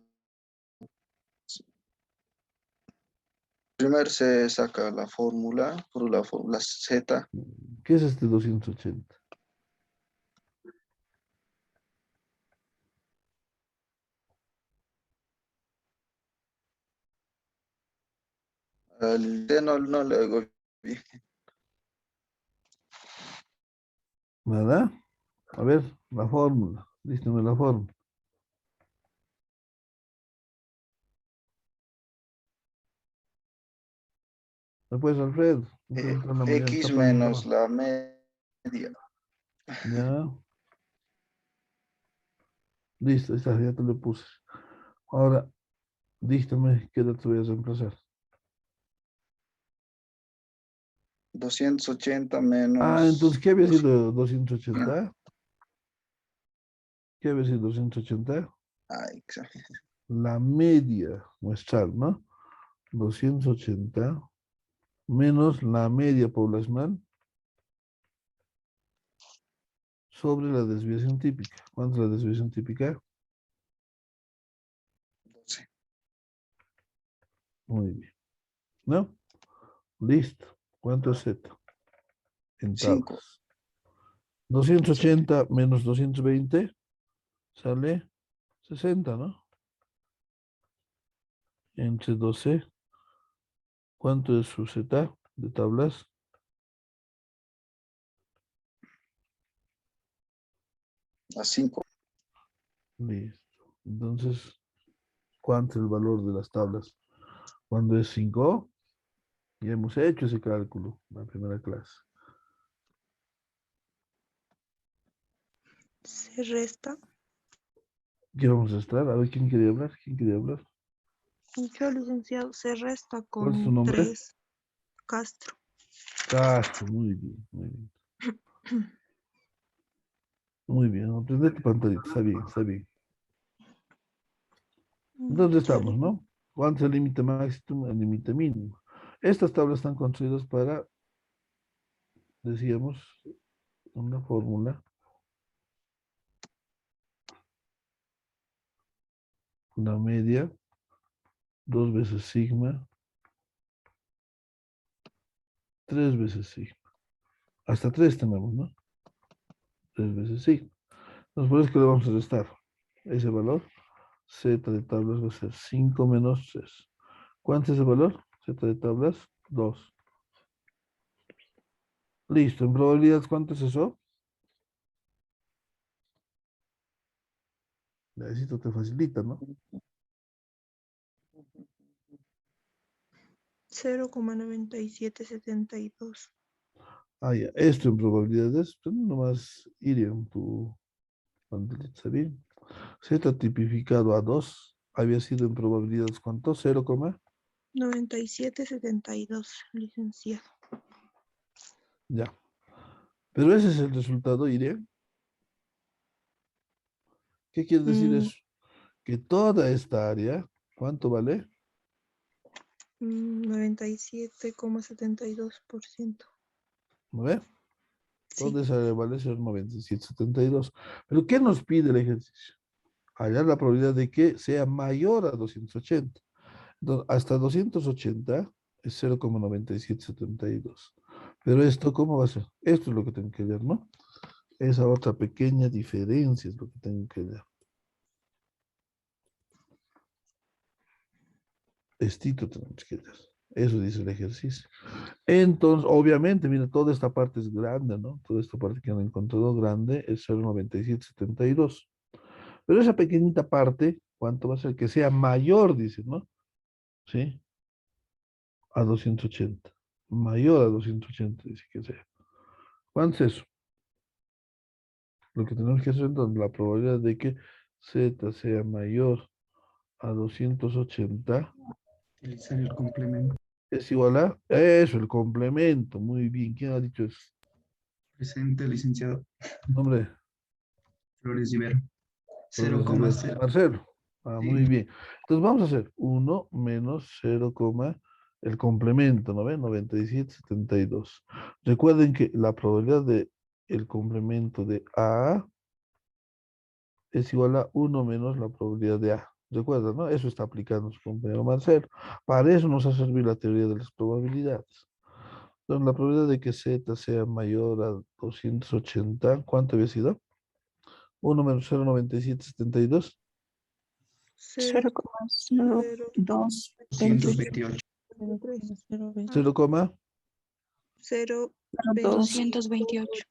primero se saca la fórmula por la fórmula Z. ¿Qué es este 280? El D no le hago bien. ¿Verdad? A ver, la fórmula. Dígame la fórmula. Después, Alfredo. Usted entró en la mañana, está X pasando menos mal. la media. Ya. Listo, ahí está, ya te lo puse. Ahora, dígame qué dato voy a reemplazar. 280 menos. Entonces, ¿qué había 200. sido 280? ¿Qué había sido 280? Ay, La media muestral, ¿no? 280 menos la media poblacional sobre la desviación típica. ¿Cuánto es la desviación típica? 12. Muy bien. ¿No? Listo. ¿Cuánto es Z? En 5. tablas. 280 menos 220 sale 60, ¿no? Entre 12. ¿Cuánto es su Z de tablas? A 5. Listo. Entonces, ¿Cuánto es el valor de las tablas? Cuando es 5, ya hemos hecho ese cálculo en la primera clase. Se resta. ¿Qué vamos a estar? A ver, ¿quién quería hablar? ¿Quién quería hablar? Yo, licenciado, se resta ¿Cuál es tu con nombre? 3. Castro. Castro, muy bien, muy bien. Muy bien, aprende tu pantalla, está bien, está bien. ¿Dónde estamos, no? ¿Cuánto es el límite máximo, el límite mínimo? Estas tablas están construidas para, decíamos, una fórmula, una media, 2 veces sigma, 3 veces sigma. Hasta 3 tenemos, ¿no? 3 veces sigma. Entonces, por eso que le vamos a restar ese valor. Z de tablas va a ser 5 menos 3. ¿Cuánto es el valor? Z de tablas, 2. Listo. En probabilidades, ¿cuánto es eso? Necesito te facilita, ¿no? 0,9772. Ah, ya. Esto en probabilidades, pues nomás iría en tu pantallita, ¿está bien? Z tipificado a 2 había sido en probabilidades, ¿cuánto? 0, 9772, licenciado. ya. Pero ese es el resultado, Iria. ¿Qué quiere decir eso? Que toda esta área, ¿cuánto vale? 97,72%. ¿No ve? Sí. Toda esa área vale ser 97,72. Pero ¿qué nos pide el ejercicio? Hallar la probabilidad de que sea mayor a 280. Entonces, hasta 280 es 0,9772. Pero esto, ¿cómo va a ser? Esto es lo que tengo que ver, ¿no? Esa otra pequeña diferencia es lo que tengo que ver. Estito tenemos que ver. Eso dice el ejercicio. Entonces, obviamente, mira, toda esta parte es grande, ¿no? Toda esta parte que han encontrado grande es 0,9772. Pero esa pequeñita parte, ¿cuánto va a ser? Que sea mayor, dice, ¿no? ¿Sí? A 280. Mayor a 280, dice que sea. ¿Cuánto es eso? Lo que tenemos que hacer entonces, la probabilidad de que Z sea mayor a 280 Utilizar el complemento. es igual a eso, el complemento. Muy bien. ¿Quién ha dicho eso? Presente, licenciado Hombre, Flores Rivero. Flores Rivero. 0,0. Marcelo. Ah, Sí. muy bien. Entonces vamos a hacer 1 menos 0, el complemento, ¿no ven? 97,72. Recuerden que la probabilidad de el complemento de A es igual a 1 menos la probabilidad de A. Recuerden, ¿no? Eso está aplicando su compañero Marcelo. Para eso nos ha servido la teoría de las probabilidades. Entonces, la probabilidad de que Z sea mayor a 280, ¿cuánto había sido? 1 menos 0,9772. 0,0228. 228. 0, 0,228.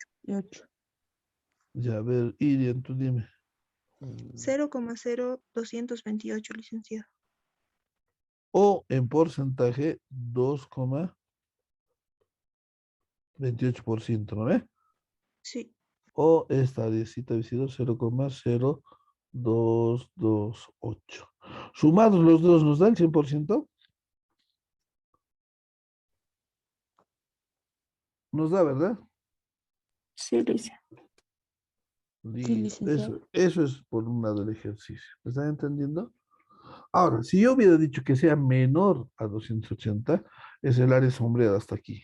ya, a ver, Irian, tú dime. 0,0228, licenciado. O en porcentaje 2,28%, ¿no ve? Sí. O esta áreacita había sido 0,0228. Sumados los dos, ¿nos da el 100%? Nos da, ¿verdad? Sí, dice. Listo. licenciado. Eso es por un lado el ejercicio. ¿Me están entendiendo? Ahora, si yo hubiera dicho que sea menor a 280, es el área sombreada hasta aquí,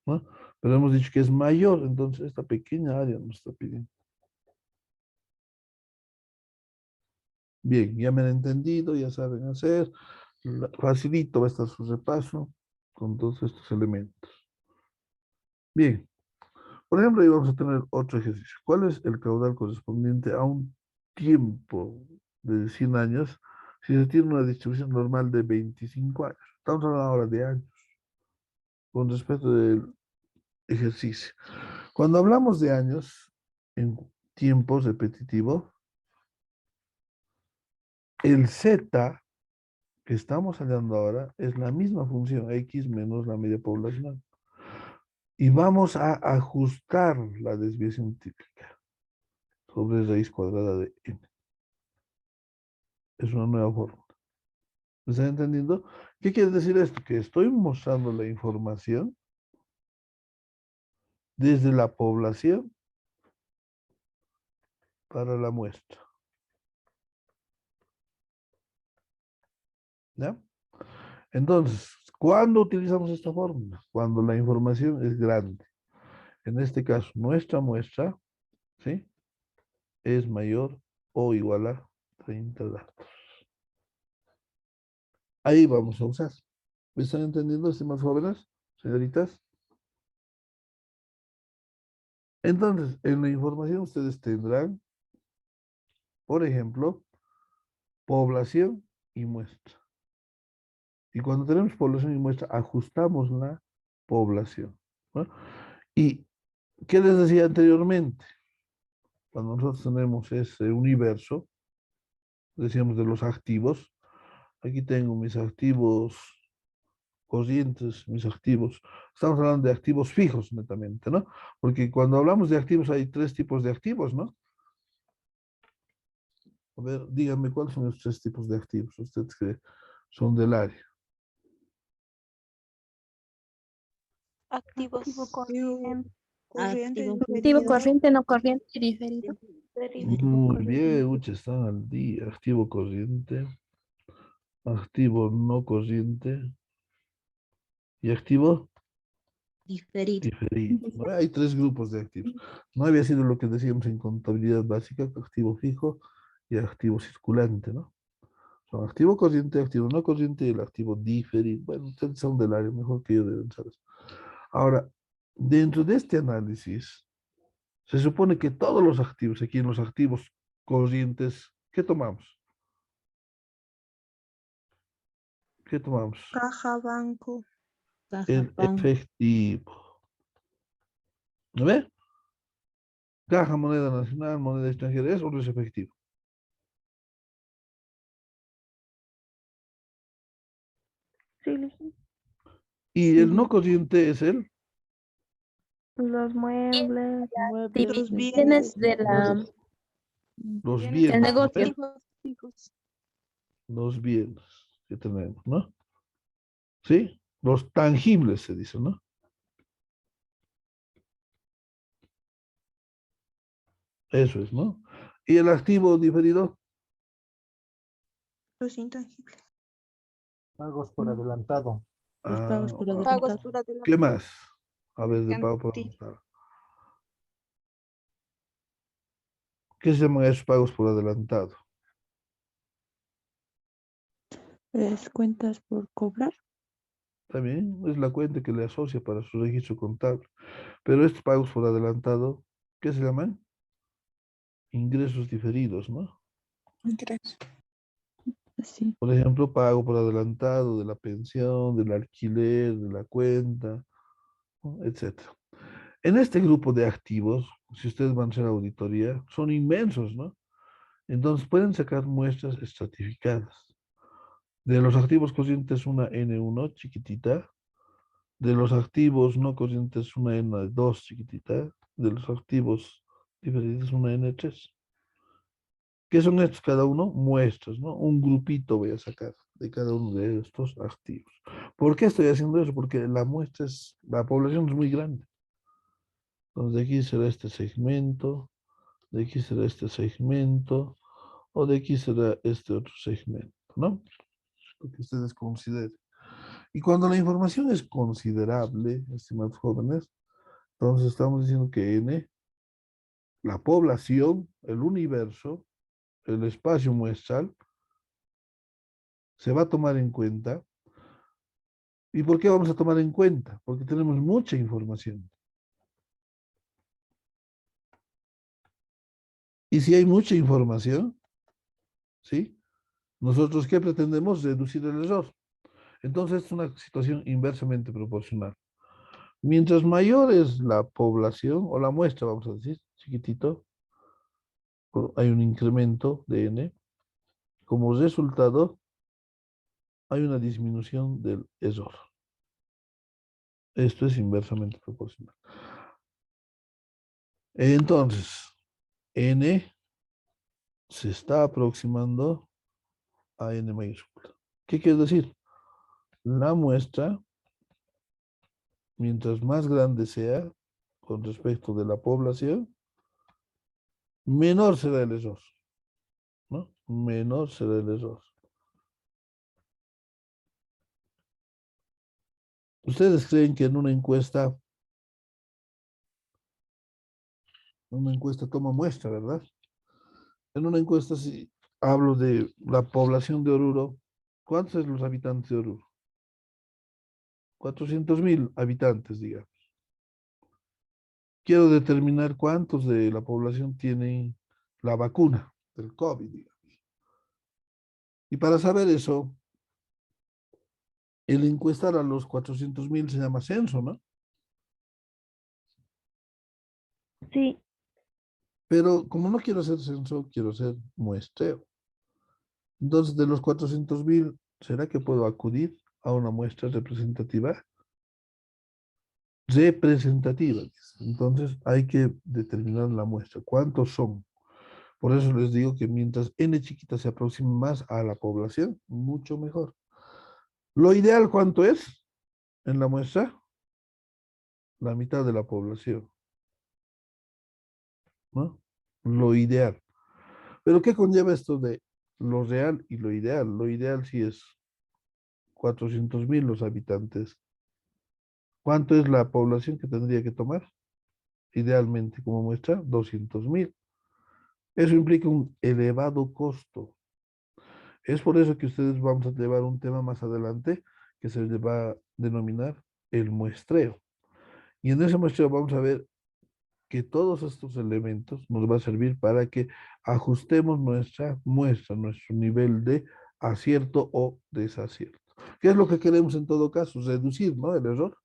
¿no? Pero hemos dicho que es mayor, entonces esta pequeña área nos está pidiendo. Bien, ya me han entendido, ya saben hacer. Facilito va a estar su repaso con todos estos elementos. Bien, por ejemplo, ahí vamos a tener otro ejercicio. ¿Cuál es el caudal correspondiente a un tiempo de 100 años si se tiene una distribución normal de 25 años? Estamos hablando ahora de años, con respecto del ejercicio. Cuando hablamos de años en tiempos repetitivos, el Z que estamos hallando ahora es la misma función X menos la media poblacional. Y vamos a ajustar la desviación típica sobre raíz cuadrada de n. Es una nueva fórmula. ¿Me están entendiendo? ¿Qué quiere decir esto? Que estoy mostrando la información desde la población para la muestra. ¿Ya? Entonces, ¿cuándo utilizamos esta fórmula? Cuando la información es grande. En este caso, nuestra muestra, ¿sí?, es mayor o igual a 30 datos. Ahí vamos a usar. ¿Me están entendiendo, estimados jóvenes, señoritas? Entonces, en la información ustedes tendrán, por ejemplo, población y muestra. Y cuando tenemos población y muestra, ajustamos la población, ¿no? ¿Y qué les decía anteriormente? Cuando nosotros tenemos ese universo, decíamos de los activos, aquí tengo mis activos corrientes, mis activos. Estamos hablando de activos fijos netamente, ¿no? Porque cuando hablamos de activos hay tres tipos de activos, ¿no? A ver, díganme cuáles son los tres tipos de activos, ustedes que son del área. Activo corriente, Activo diferido, corriente, no corriente y diferido. Muy bien, Uche, están al día. Activo corriente, activo no corriente y activo Diferido. diferido, ¿no? Hay tres grupos de activos. No había sido lo que decíamos en contabilidad básica, activo fijo y activo circulante, ¿no? Son activo corriente, activo no corriente y el activo diferido. Bueno, ustedes son del área, mejor que yo deben saber. Ahora, dentro de este análisis, se supone que todos los activos, aquí en los activos corrientes, ¿qué tomamos? ¿Qué tomamos? caja, banco, El efectivo. ¿No ve? Caja, moneda nacional, moneda extranjera, ¿es o no es efectivo? Sí, licenciado. Y el no corriente es el Los muebles, los Bienes bienes, de la los del bienes, ¿no? negocio. activos fijos, Los bienes que tenemos, ¿no? ¿Sí? Los tangibles se dice, ¿no? Eso es, ¿no? Y el activo diferido, los intangibles. Pagos por adelantado. ah, Pagos por adelantado. ¿qué más? A ver, de pago por adelantado. ¿Qué se llaman esos pagos por adelantado? es cuentas por cobrar. También es la cuenta que le asocia para su registro contable. Pero estos pagos por adelantado, ¿qué se llaman? Ingresos diferidos, ¿no? Sí. Por ejemplo, pago por adelantado de la pensión, del alquiler, de la cuenta, ¿no?, etcétera. En este grupo de activos, si ustedes van a hacer auditoría, son inmensos, ¿no? Entonces pueden sacar muestras estratificadas. De los activos corrientes una N1 chiquitita, de los activos no corrientes una N2 chiquitita, de los activos diferentes una N3. ¿Qué son estos cada uno? Muestras, ¿no? Un grupito voy a sacar de cada uno de estos activos. ¿Por qué estoy haciendo eso? Porque la muestra es, la población es muy grande. Entonces de aquí será este segmento, de aquí será este segmento, o de aquí será este otro segmento, ¿no? Lo que ustedes consideren. Y cuando la información es considerable, estimados jóvenes, entonces estamos diciendo que N, la población, el universo, el espacio muestral, se va a tomar en cuenta. ¿Y por qué vamos a tomar en cuenta? Porque tenemos mucha información. Y si hay mucha información, ¿sí? Nosotros, ¿qué pretendemos? Reducir el error. Entonces es una situación inversamente proporcional. Mientras mayor es la población o la muestra, vamos a decir, chiquitito, hay un incremento de n. como resultado hay una disminución del error. Esto es inversamente proporcional. Entonces, n se está aproximando a n mayúscula. ¿Qué quiere decir? La muestra, mientras más grande sea con respecto de la población, menor será el error, ¿no? Menor será el error. ¿Ustedes creen que en una encuesta toma muestra, verdad? En una encuesta, si hablo de la población de Oruro, ¿cuántos son los habitantes de Oruro? 400.000 habitantes, digamos. Quiero determinar cuántos de la población tienen la vacuna del COVID, digamos. Y para saber eso, el encuestar a los 400.000 se llama censo, ¿no? Sí, Pero como no quiero hacer censo, quiero hacer muestreo. Entonces, de los 400.000, ¿será que puedo acudir a una muestra representativa? Representativa. Entonces, hay que determinar la muestra. ¿Cuántos son? Por eso les digo que mientras n chiquita se aproxime más a la población, mucho mejor. Lo ideal, ¿cuánto es en la muestra? La mitad de la población, ¿no? Lo ideal. Pero ¿qué conlleva esto de lo real y lo ideal? Lo ideal sí es 400.000 los habitantes. ¿Cuánto es la población que tendría que tomar? Idealmente, como muestra, 200.000. Eso implica un elevado costo. Es por eso que ustedes vamos a llevar un tema más adelante que se le va a denominar el muestreo. Y en ese muestreo vamos a ver que todos estos elementos nos va a servir para que ajustemos nuestra muestra, nuestro nivel de acierto o desacierto. ¿Qué es lo que queremos en todo caso? Reducir, ¿no?, el error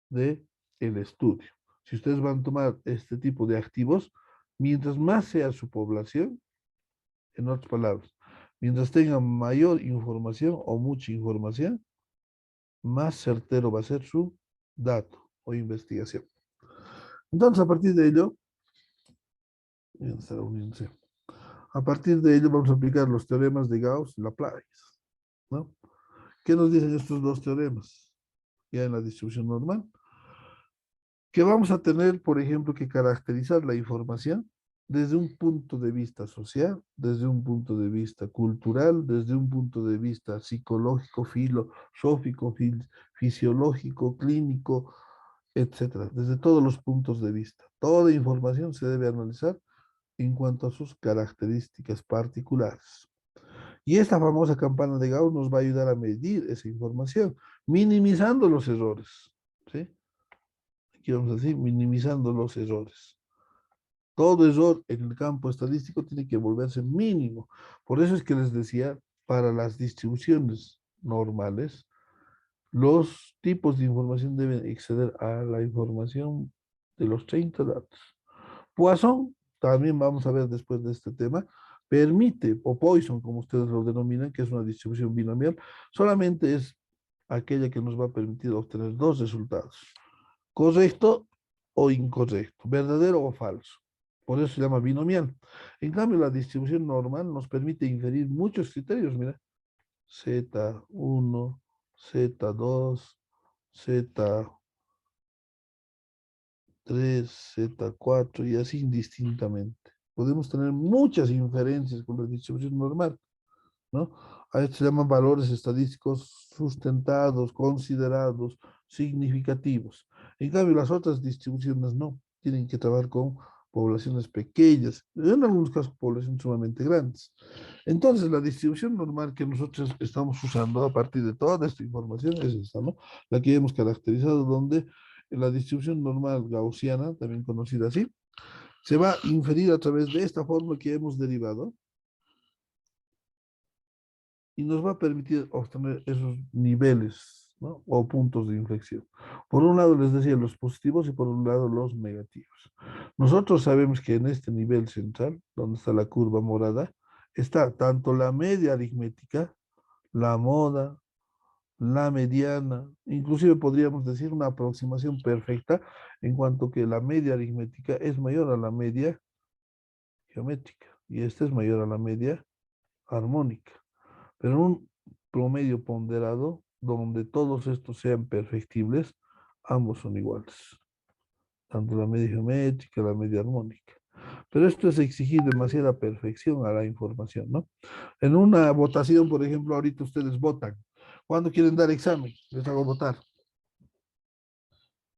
de el estudio. Si ustedes van a tomar este tipo de activos, mientras más sea su población, en otras palabras, mientras tengan mayor información o mucha información, más certero va a ser su dato o investigación. Entonces, a partir de ello, a partir de ello vamos a aplicar los teoremas de Gauss y Laplace, ¿no? ¿Qué nos dicen estos dos teoremas? Ya en la distribución normal, que vamos a tener, por ejemplo, que caracterizar la información desde un punto de vista social, desde un punto de vista cultural, desde un punto de vista psicológico, filosófico, fisiológico, clínico, etcétera, desde todos los puntos de vista. Toda información se debe analizar en cuanto a sus características particulares. Y esta famosa campana de Gauss nos va a ayudar a medir esa información, minimizando los errores, ¿sí? Aquí vamos a decir, minimizando los errores. Todo error en el campo estadístico tiene que volverse mínimo. Por eso es que les decía, para las distribuciones normales, los tipos de información deben exceder a la información de los 30 datos. Poisson, también vamos a ver después de este tema, permite, o Poisson, como ustedes lo denominan, que es una distribución binomial, solamente es aquella que nos va a permitir obtener dos resultados, correcto o incorrecto, verdadero o falso. Por eso se llama binomial. En cambio, la distribución normal nos permite inferir muchos criterios, mira, Z1, Z2, Z3, Z4 y así indistintamente. Podemos tener muchas inferencias con la distribución normal, ¿no? A esto se llaman valores estadísticos sustentados, considerados, significativos. En cambio, las otras distribuciones no. Tienen que trabajar con poblaciones pequeñas, en algunos casos poblaciones sumamente grandes. Entonces, la distribución normal que nosotros estamos usando a partir de toda esta información es esta, ¿no? La que hemos caracterizado, donde la distribución normal gaussiana, también conocida así, se va a inferir a través de esta fórmula que hemos derivado y nos va a permitir obtener esos niveles, ¿no?, o puntos de inflexión. Por un lado les decía los positivos y por un lado los negativos. Nosotros sabemos que en este nivel central, donde está la curva morada, está tanto la media aritmética, la moda, la mediana, inclusive podríamos decir una aproximación perfecta en cuanto que la media aritmética es mayor a la media geométrica y esta es mayor a la media armónica. Pero en un promedio ponderado, donde todos estos sean perfectibles, ambos son iguales, tanto la media geométrica, la media armónica. Pero esto es exigir demasiada perfección a la información, ¿no? En una votación, por ejemplo, ahorita ustedes votan. ¿Cuándo quieren dar examen? Les hago votar.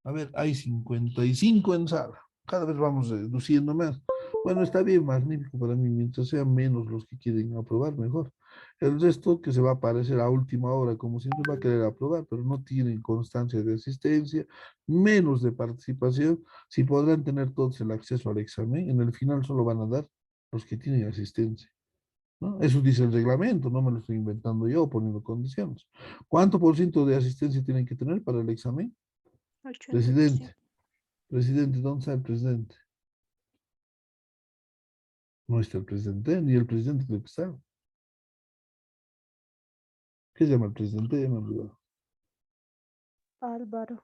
A ver, hay 55 en sala. Cada vez vamos reduciendo más. Bueno, está bien, magnífico para mí. Mientras sean menos los que quieren aprobar, mejor. El resto que se va a aparecer a última hora, como siempre, va a querer aprobar, pero no tienen constancia de asistencia, menos de participación. Si podrán tener todos el acceso al examen, en el final solo van a dar los que tienen asistencia, ¿no? Eso dice el reglamento, no me lo estoy inventando yo poniendo condiciones. ¿Cuánto por ciento de asistencia tienen que tener para el examen? 80%. Presidente. Presidente, ¿dónde está el presidente? No está el presidente, ni el presidente creo que está. ¿Qué se llama el presidente? Ya me he olvidado. Álvaro.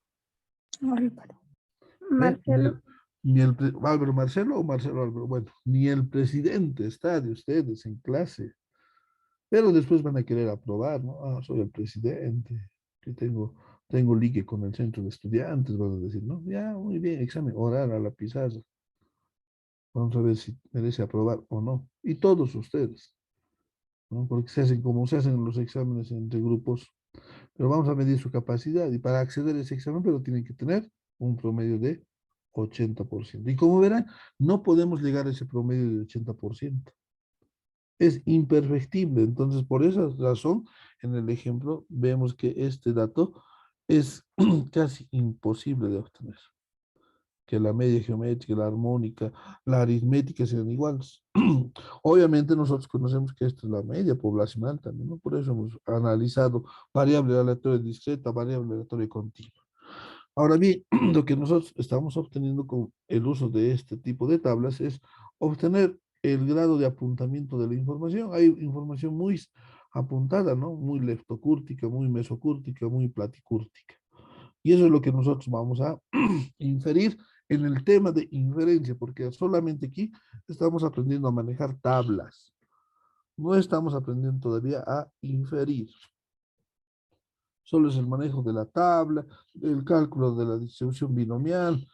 Álvaro. ¿Eh? Marcelo. Ni el Álvaro Marcelo o Marcelo Álvaro. Bueno, ni el presidente está de ustedes en clase. Pero después van a querer aprobar, ¿no? Ah, soy el presidente, que tengo ligue con el centro de estudiantes, van a decir, ¿no? Ya, muy bien, examen, orar a la pizarra. Vamos a ver si merece aprobar o no. Y todos ustedes, ¿no? Porque se hacen como se hacen los exámenes entre grupos, pero vamos a medir su capacidad y para acceder a ese examen, pero tienen que tener un promedio de 80%. Y como verán, no podemos llegar a ese promedio de 80%. Es imperfectible. Entonces, por esa razón, en el ejemplo, vemos que este dato es casi imposible de obtener. Que la media geométrica, la armónica, la aritmética sean iguales. Obviamente nosotros conocemos que esta es la media poblacional también, ¿no? Por eso hemos analizado variable aleatoria discreta, variable aleatoria continua. Ahora bien, lo que nosotros estamos obteniendo con el uso de este tipo de tablas es obtener el grado de apuntamiento de la información. Hay información muy apuntada, ¿no? Muy leptocúrtica, muy mesocúrtica, muy platicúrtica. Y eso es lo que nosotros vamos a inferir en el tema de inferencia, porque solamente aquí estamos aprendiendo a manejar tablas. No estamos aprendiendo todavía a inferir. Solo es el manejo de la tabla, el cálculo de la distribución binomial.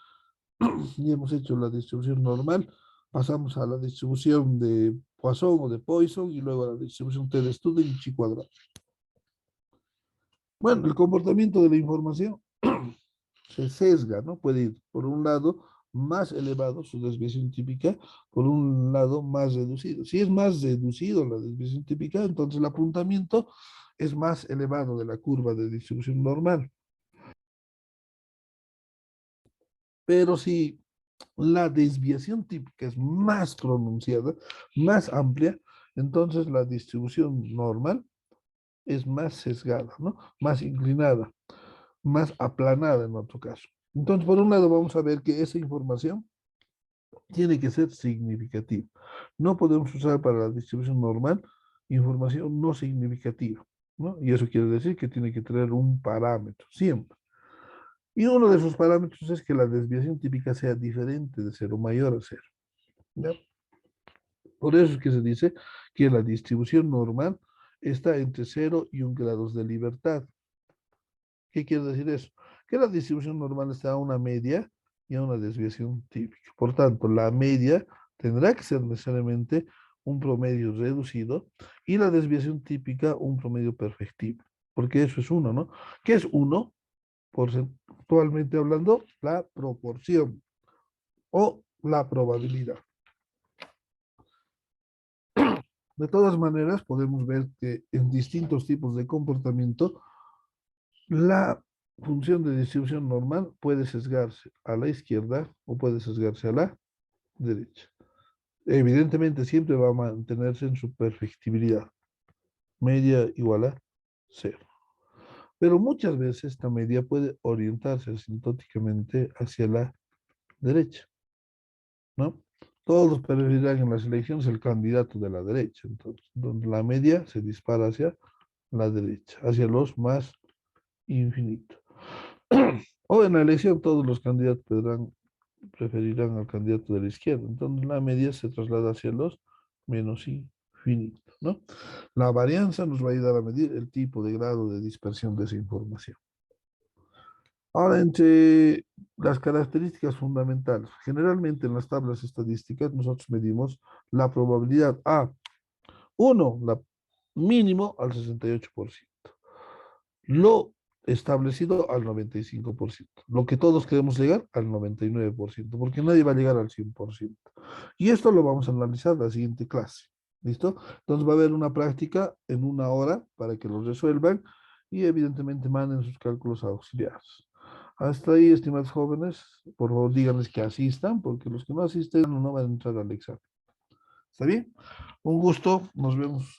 Y hemos hecho la distribución normal. Pasamos a la distribución de Poisson o de Poisson y luego a la distribución T de Student y chi cuadrado. Bueno, el comportamiento de la información se sesga, ¿no? Puede ir por un lado más elevado su desviación típica, por un lado más reducido. Si es más reducido la desviación típica, entonces el apuntamiento es más elevado de la curva de distribución normal. Pero si la desviación típica es más pronunciada, más amplia, entonces la distribución normal es más sesgada, ¿no? Más inclinada, más aplanada en otro caso. Entonces, por un lado, vamos a ver que esa información tiene que ser significativa. No podemos usar para la distribución normal información no significativa, ¿no? Y eso quiere decir que tiene que tener un parámetro, siempre. Y uno de esos parámetros es que la desviación típica sea diferente de 0, mayor a 0. ¿Ya? Por eso es que se dice que la distribución normal está entre 0 y 1 grados de libertad. ¿Qué quiere decir eso? Que la distribución normal está a una media y a una desviación típica. Por tanto, la media tendrá que ser necesariamente un promedio reducido y la desviación típica un promedio perfectible, porque eso es 1, ¿no? ¿Qué es 1? Porcentualmente hablando, la proporción o la probabilidad. De todas maneras, podemos ver que en distintos tipos de comportamiento, la función de distribución normal puede sesgarse a la izquierda o puede sesgarse a la derecha. Evidentemente, siempre va a mantenerse en su perfectibilidad. Media igual a 0. Pero muchas veces esta media puede orientarse asintóticamente hacia la derecha, ¿no? todos preferirán en las elecciones el candidato de la derecha. Entonces, donde la media se dispara hacia la derecha, hacia los más infinitos. O en la elección todos los candidatos preferirán al candidato de la izquierda. Entonces la media se traslada hacia los menos infinitos, ¿no? La varianza nos va a ayudar a medir el tipo de grado de dispersión de esa información. Ahora, entre las características fundamentales, generalmente en las tablas estadísticas nosotros medimos la probabilidad a 1, la mínimo al 68%. Lo establecido al 95%. Lo que todos queremos llegar al 99%, porque nadie va a llegar al 100%. Y esto lo vamos a analizar en la siguiente clase. ¿Listo? Entonces va a haber una práctica en 1 hora para que lo resuelvan y evidentemente manden sus cálculos auxiliares. Hasta ahí, estimados jóvenes, por favor díganles que asistan, porque los que no asisten no van a entrar al examen. ¿Está bien? Un gusto, nos vemos.